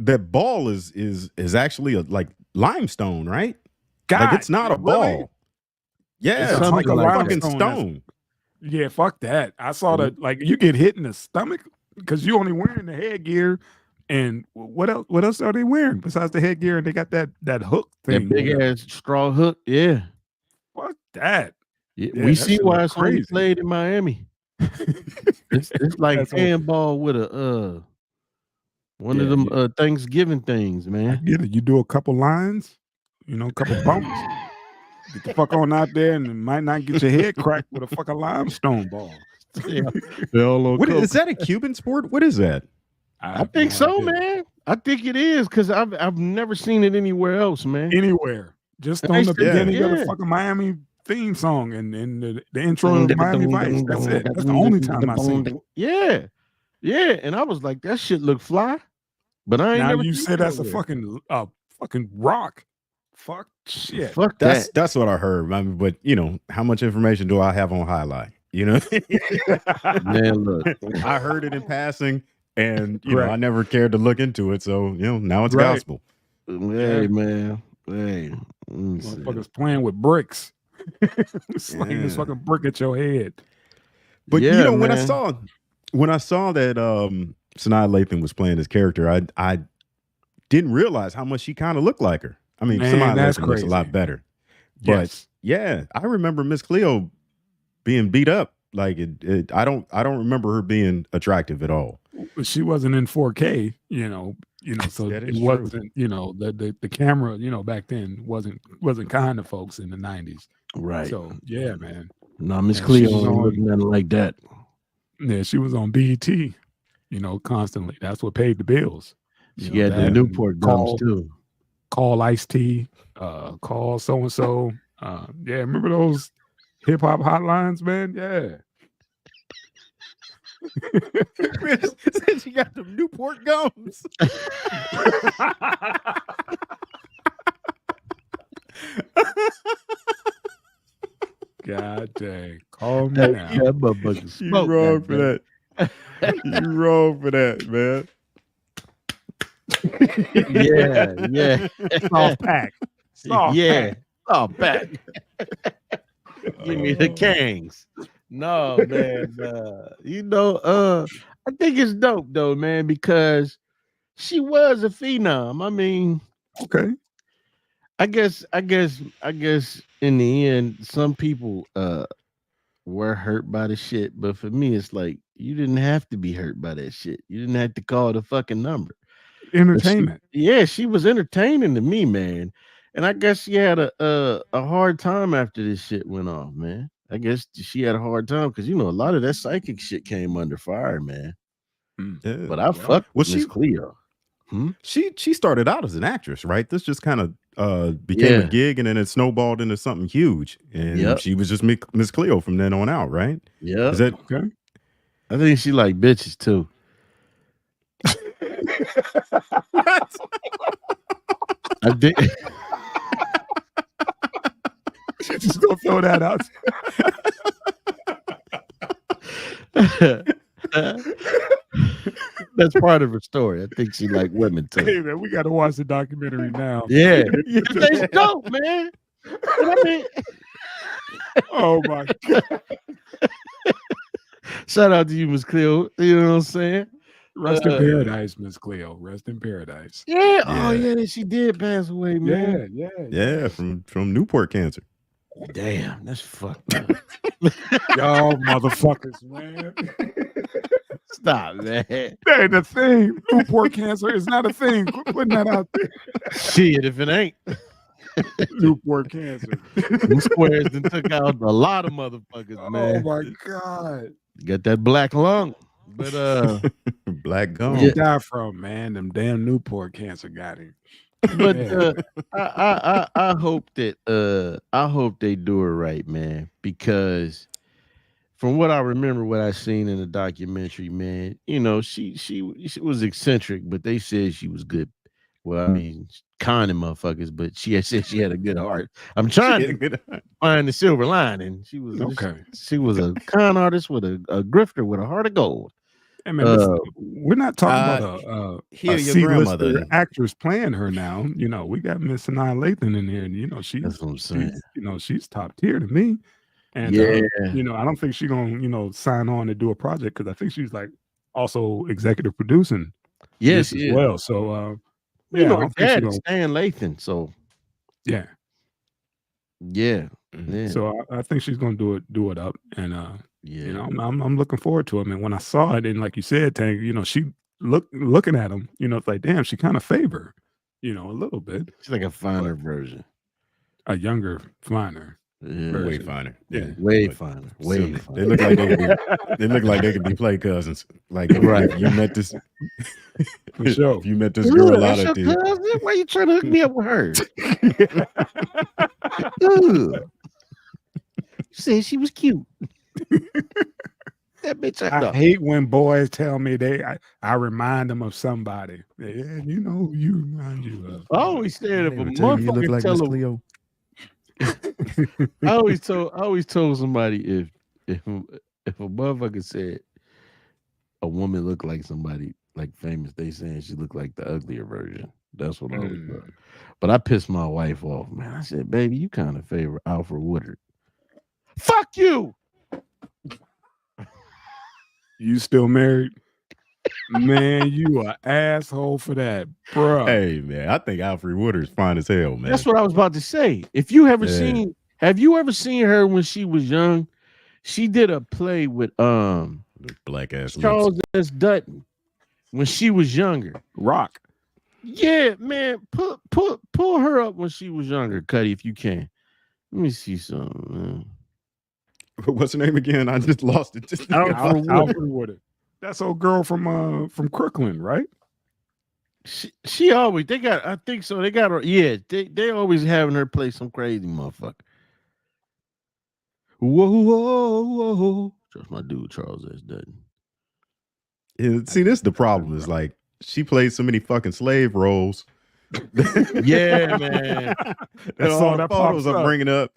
that ball is actually a like limestone, right? God, like it's not a ball. Really? Yeah, it's like a fucking stone. Yeah, fuck that. I saw that. Like you get hit in the stomach because you only wearing the headgear. And what else? What else are they wearing besides the headgear? And they got that hook thing, that big ass straw hook. Yeah, fuck that. Yeah, we see why it's only played in Miami. it's like handball with a one of them Thanksgiving things, man. I get it. You do a couple lines, a couple bumps. Get the fuck on out there, and it might not get your head cracked with a fucking limestone ball. Yeah. Is that a Cuban sport? What is that? I think so, man. I think it is because I've never seen it anywhere else, man. Anywhere, just on the beginning of the fucking Miami theme song and the intro of Miami Vice. That's it. That's the only time I seen it. Yeah, and I was like, that shit look fly, but I ain't. Now never you said that's a fucking rock. Fuck shit. Fuck that's what I heard. I mean, but how much information do I have on highlight? Man, look, I heard it in passing. And I never cared to look into it, so now it's gospel. Hey, man, hey, motherfuckers playing with bricks, slinging this fucking brick at your head. But when I saw that Sanaa Lathan was playing this character, I didn't realize how much she kind of looked like her. I mean, Sanaa Lathan looks a lot better, but I remember Miss Cleo being beat up. Like I don't remember her being attractive at all. She wasn't in 4K, so it wasn't, the camera, back then wasn't kind to folks in the 90s. Right. So yeah, man. No, Miss Cleo ain't looking nothing like that. Yeah, she was on BET, constantly. That's what paid the bills. She had the Newport gums too. Call Ice-T, call so-and-so. Yeah, remember those hip hop hotlines, man? Yeah. Since you got them Newport gums. God dang. Call me now. You wrong for that. You wrong for that, man. Yeah. Soft pack. Soft Yeah. pack. Oh, back. Give me the Kangs. No, man. I think it's dope though, man, because she was a phenom. I mean, Okay. I guess in the end, some people were hurt by the shit, but for me, it's like you didn't have to be hurt by that shit. You didn't have to call the fucking number. But Entertainment. she was entertaining to me, man. And I guess she had a hard time after this shit went off, man. I guess she had a hard time because a lot of that psychic shit came under fire, man. Yeah. But I fucked Well, with Miss Cleo. she started out as an actress, right? This just kind of became a gig, and then it snowballed into something huge. And she was just Miss Cleo from then on out, right? Yeah. Is that Okay. I think she like bitches too. what? I did. Just gonna throw that out. That's part of her story. I think she like women too. Hey man, we gotta watch the documentary now. Yeah. It's dope, man. I mean, Oh my god. shout out to you, Miss Cleo. You know what I'm saying? Rest in paradise, Miss Cleo. Rest in paradise. Yeah. Oh yeah, she did pass away, man. Yeah, from Newport cancer. Damn, that's fucked up. Y'all motherfuckers, man. Stop, man. That ain't a thing. Newport cancer is not a thing. Quit putting that out there. Shit, if it ain't. Newport cancer. Them squares done took out a lot of motherfuckers, man. Oh my god. Got that black lung. But Black gum. Where he died from, man? Them damn Newport cancer got him. But Yeah. I hope that I hope they do her right, man, because from what I remember, what I seen in the documentary, man, she was eccentric, but they said she was good. Well, I mean, conning motherfuckers, but she had said she had a good heart. I'm trying to find the silver lining. She was Okay. She was a con artist with a grifter with a heart of gold. Hey man, we're not talking about hear a your C-lister grandmother. actress playing her now. We got Miss Sanaa Lathan in here, and she's That's what I'm saying. she's top tier to me. And Yeah. I don't think she's gonna sign on to do a project because I think she's like also executive producing. Yes, this as well. So I I don't her think dad she is Stan Lathan, so yeah. yeah. So I think she's gonna do it up, and Yeah. I'm looking forward to it. I mean, when I saw it, and like you said, Tank, she looking at him, it's like, damn, she kind of favor, a little bit. She's like a finer version. A younger, finer. Yeah. Way version. finer. Yeah. Way But finer. still, Way they finer. look like they look like they could be play cousins. Like Right. if you met this For sure. if you met this girl out That's at your the cousin? Why you trying to hook me up with her? Ugh. You said she was cute. That bitch I I know. hate when boys tell me I remind them of somebody. Yeah, you remind you of. I always said if a They tell you look motherfucker like tell Miss a, Cleo. I always told somebody if a motherfucker said a woman looked like somebody like famous, they saying she looked like the uglier version. That's what I always thought. But I pissed my wife off, man. I said, baby, you kind of favor Alfred Woodard. Fuck you. You still married? Man, you an asshole for that, bro. Hey man, I think Alfred Woodard's fine as hell, man. That's what I was about to say. If you ever Yeah. have you ever seen her when she was young? She did a play with Black ass lips. Charles S. Dutton when she was younger. Rock. Yeah, man. Pull her up when she was younger, Cuddy, if you can. Let me see something, man. What's her name again? I just lost it. Just Alfred Woodard. That's old girl from Crooklyn, right? She always I think so. They got her. Yeah, they always having her play some crazy motherfucker. Whoa. That's my dude, Charles S. Dutton. Yeah, see, this is the problem. Is like she plays so many fucking slave roles. Yeah, man. That's all the photos I'm bringing up.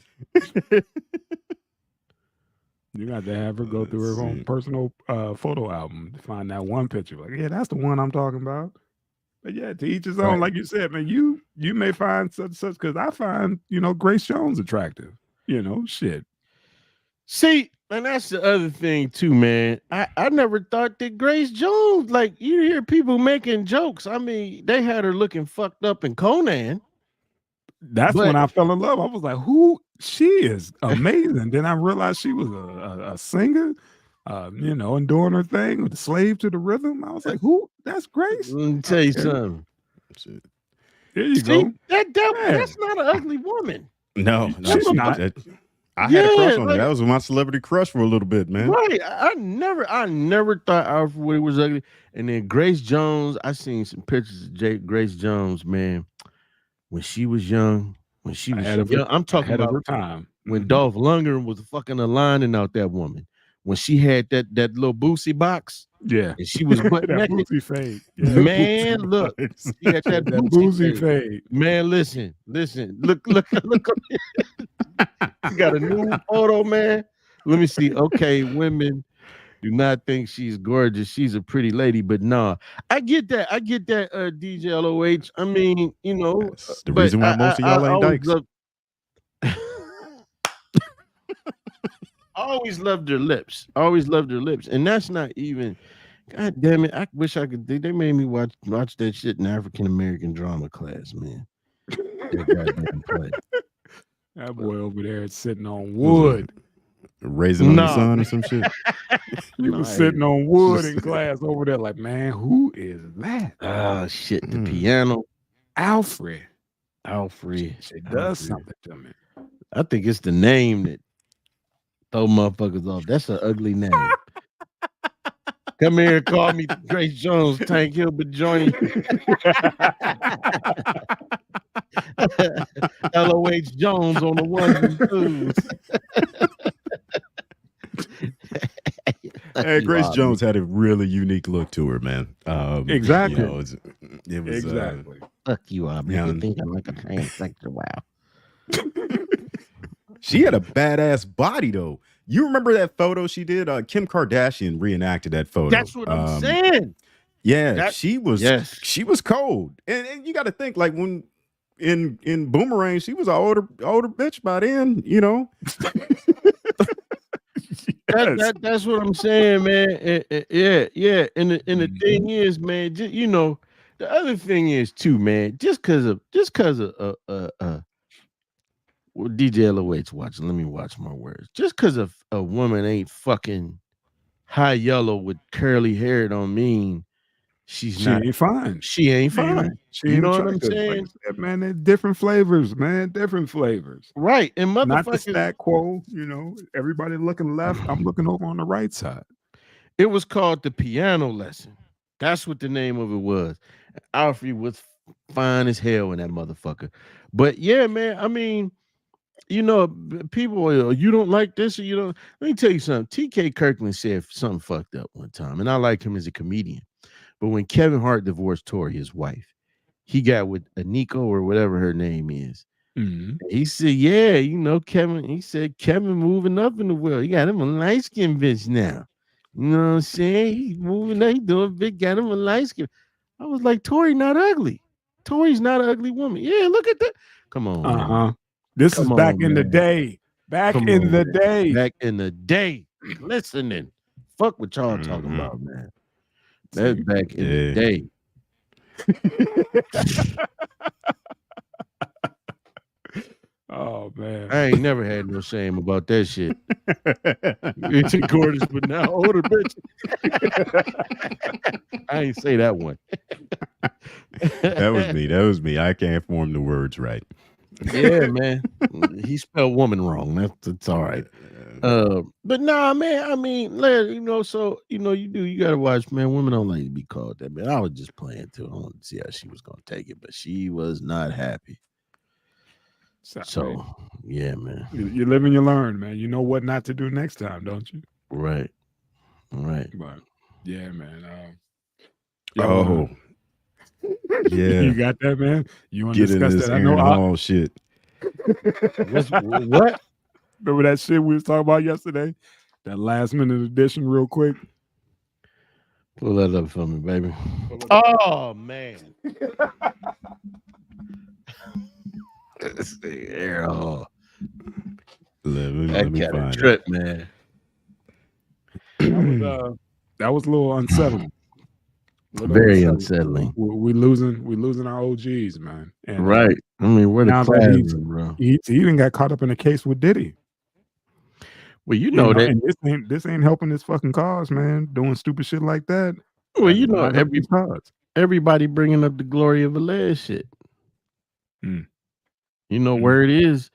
You got to have her go through her Let's own see. personal photo album to find that one picture. Like, yeah, that's the one I'm talking about. But yeah, to each his own. Right. Like you said, man, you may find such because I find Grace Jones attractive. Shit. See, and that's the other thing too, man. I never thought that Grace Jones, like you hear people making jokes. I mean, they had her looking fucked up in Conan. That's But when I fell in love. I was like, who? She is amazing. Then I realized she was a singer, and doing her thing with the slave to the rhythm. I was like, who? That's Grace. let me tell you Okay. something. Shit. There you See, go. that's not an ugly woman. No, She's she- not. I had a crush on her. like- That was my celebrity crush for a little bit, man. Right. I never thought Alfred Woody was ugly. And then Grace Jones, I seen some pictures of Grace Jones, man, when she was young, when she was Ahead of her- young. I'm talking Ahead of about her time. when Mhm. Dolph Lundgren was fucking aligning out that woman. When she had that little boosie box Yeah. and she was butt that naked. boozy fade. Yeah. Man, look. She had that that boosie boozy fade. fade. Man, listen. Look. You got a new photo, man. Let me see. Okay, women do not think she's gorgeous. She's a pretty lady, but nah. I get that. DJ LOH. I mean, That's the reason why most of y'all ain't always dykes. loved- I always loved her lips. And that's not even. God damn it! I wish I could. They made me watch that shit in African American drama class, man. That goddamn play. That boy over there sitting on wood. Raisin on the Nah. sun or some shit. He was Nah, sitting on wood just- in class over there, like, man, who is that? Ah, shit. The Mm. piano. Alfred. Alfred. It does Alfred. something to me. I think it's the name that throw motherfuckers off. That's an ugly name. Come here and call me Grace Jones, Tank Hilbert joining LOH Jones on the ones and twos. Hey, Grace Wow, Jones had a really unique look to her, man. Exactly. You know, it was Exactly. Fuck you, Aubrey. Yeah. You think I'm like a transsexual? Wow. she had a badass body though. You remember that photo she did? Kim Kardashian reenacted that photo. That's what I'm saying. Yeah, That- she was cold. And you got to think like when in Boomerang, she was an older bitch by then, you know. That's what I'm saying, man. Yeah. And the thing is, man, the other thing is too, man. Just because of well, DJ LOH watching. Let me watch my words. Just because a woman ain't fucking high yellow with curly hair don't mean she ain't fine. She ain't fine. She You ain't know what I'm attractive. Like saying? I said, man, there's different flavors, man. Different flavors. Right. And Not the motherfuckers, stat quo, everybody looking left. I'm looking over on the right side. it was called the piano lesson. That's what the name of it was. Alfred was fine as hell in that motherfucker. But yeah, man, I mean, people, you don't like this or you don't. Let me tell you something. TK Kirkland said something fucked up one time, and I like him as a comedian. But when Kevin Hart divorced Tori, his wife, he got with Aniko or whatever her name is. Mhm. He said, yeah, Kevin. He said, Kevin moving up in the world. He got him a light skinned bitch now. You know what I'm saying? He's moving up, he doing big, got him a light skin. I was like, Tori not ugly. Tori's not an ugly woman. Yeah, look at that. Come on, man. This Come is back on, in the man. day. Back Come in on, the man. day. Back in the day. Listening. Fuck what y'all talking Mhm. about, man. That's See? back in the Yeah. day. Oh man. I ain't never had no shame about that shit. It's gorgeous, but now older bitch. I ain't say that one. That was me. I can't form the words right. Yeah, man. He spelled woman wrong. That's all right. But nah, man. I mean, so you gotta watch, man. Women don't like to be called that, man. I was just playing too. I wanted to see how she was gonna take it, but she was not happy. So yeah, man. You live and you learn, man. You know what not to do next time, don't you? Right. But yeah, man. Oh, yeah. You got that, man. You want to Get in discuss this that? I know. Aaron Hall shit. What? Remember that shit we was talking about yesterday? That last minute edition, real quick. Pull that up for me, baby. Oh man. Let's see here. Oh, Let that me got a find it. trip, man. That was a little unsettling. Very unsettling. We losing our OGs, man. And, Right. I mean, where the now that class, bro? he even got caught up in a case with Diddy. Well, you know that. And this ain't helping his fucking cause, man. Doing stupid shit like that. Well, you know, Not helping his cause. everybody bringing up the Gloria Velez shit. Mm. You know where it is?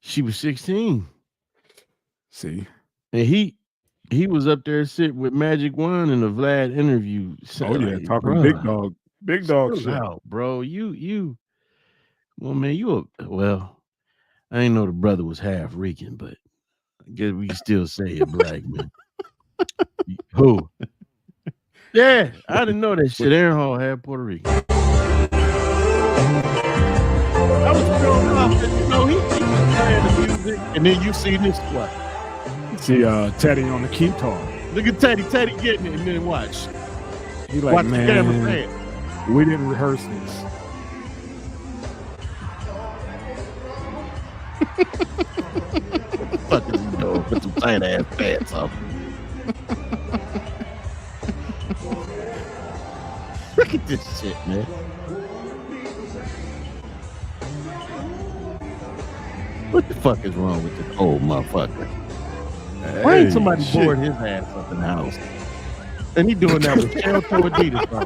She was 16. See, and he was up there sitting with Magic One in a Vlad interview. oh yeah, Like, talking bruh, big dog chill shit. out, bro. Well, man, well, I didn't know the brother was half Rican, but I guess we can still say a black man. Who? Yeah, I didn't know that shit. Aaron Hall had Puerto Rican. I was thrown off, but you know, he was playing the music, and then you see this what? See Teddy on the keytar. Look at Teddy getting it, and then watch. He like, Watch the camera man, pan. we didn't rehearse this. What the fuck is he doing? Put some tight ass pants on. Look at this shit, man. What the fuck is wrong with this old motherfucker? Why ain't somebody board his ass up in the house? And he doing that with Cleo Adidas on.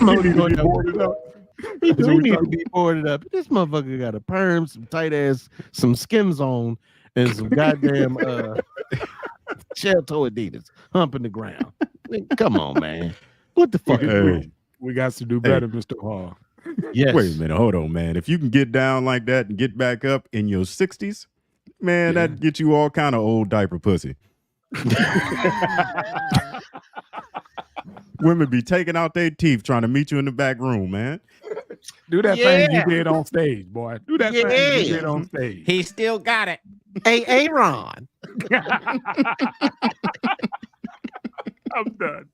He need to be boarded up. This motherfucker got a perm, some tight ass, some Skims on, and some goddamn shell toe Adidas humping the ground. Come on, man. What the fuck is wrong? We got to do better, Mr. Hall. Yes. Wait a minute, hold on, man. If you can get down like that and get back up in your 60s, man, that'd get you all kind of old diaper pussy. Women be taking out their teeth trying to meet you in the back room, man. Do that thing you did on stage, boy. Do that thing you did on stage. He still got it. Hey, Aaron. I'm done.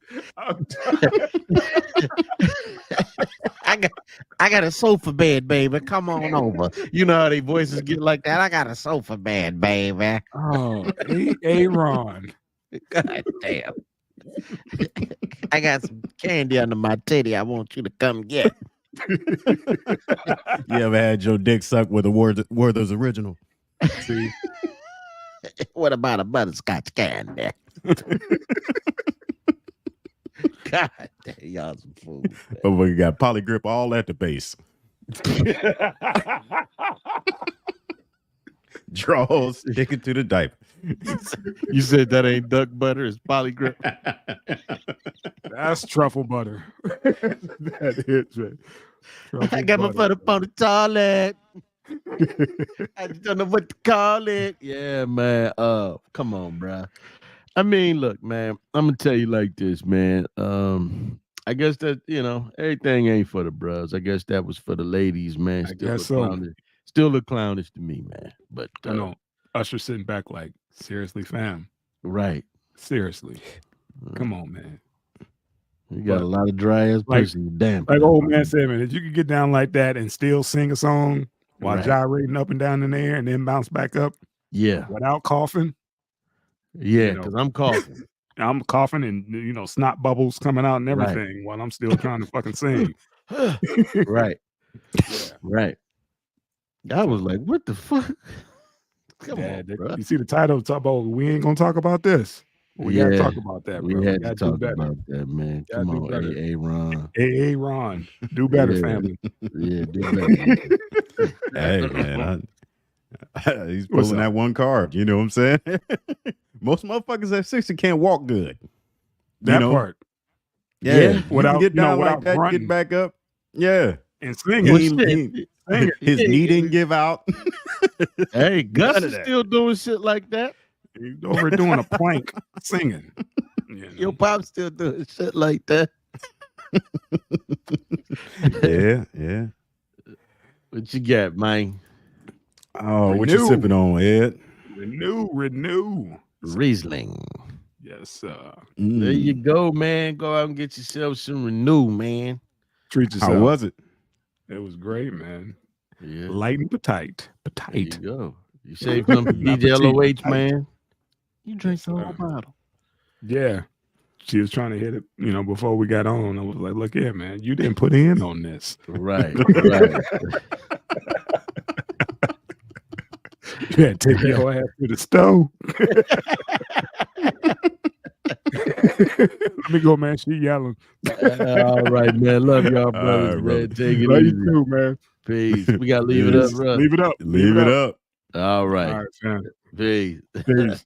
I got a sofa bed, baby. Come on over. You know how they voices get like that. I got a sofa bed, baby. Oh, Aaron. God damn. I got some candy under my titty. I want you to come get. You ever had your dick sucked with a Werther's original? See? What about a butterscotch candy? God damn, y'all some fools. But we got polygrip all at the base. Draws sticking to the diaper. You said that ain't duck butter, it's polygrip. That's truffle butter. That is, man. I got my foot up on the toilet. I just don't know what to call it. Yeah, man. Come on, bro. I mean, look, man, I'm gonna tell you like this, man. I guess that, everything ain't for the bros. I guess that was for the ladies, man. I guess so. Still look clownish to me, man. But I know Usher sitting back like, seriously, fam. Right. Seriously. Come on, man. You got a lot of dry ass pussy. Damn. Like old man said, man, if you could get down like that and still sing a song while gyrating up and down in the air and then bounce back up. Yeah. Without coughing. Yeah, because I'm coughing. I'm coughing and, snot bubbles coming out and everything while I'm still trying to fucking sing. Right. Yeah. Right. I was like, what the fuck? Come on, bro. You see the title, talk about, we ain't going to talk about this. We got to talk about that, bro. We had to talk about that, man. Come on, Aaron. Aaron. Do better, family. Yeah, do better. Hey, man. He's pulling that one card. You know what I'm saying? Most motherfuckers at 60 can't walk good. That part. Yeah. Without get down without like that, grunting. get back up. Yeah. And singing. His knee didn't give out. Hey, Gus is still doing shit like that. He's over doing a plank singing. Your pop's still doing shit like that. Yeah. What you got, man? Oh, what you sipping on, Ed? Renew. Riesling. Yes, sir. There you Mm. go, man. Go out and get yourself some Renew, man. Treat yourself. How was it? It was great, man. Yeah. Light and petite. There you Petite. go. You save some for Not DJ LOH, petite, man. You drink Yes, the whole sir. bottle. Yeah. She was trying to hit it, before we got on. I was like, look here, man, you didn't put in on this. Right, right. You had to take your ass to the stove. Let me go, man. She yelling. All right, man. Love y'all, brothers, right, man. brother. Take it Love easy. you too, man. Peace. We got to leave it up, Peace. bro. Leave it up. Leave it up. All All right. right, fam. Peace. Peace.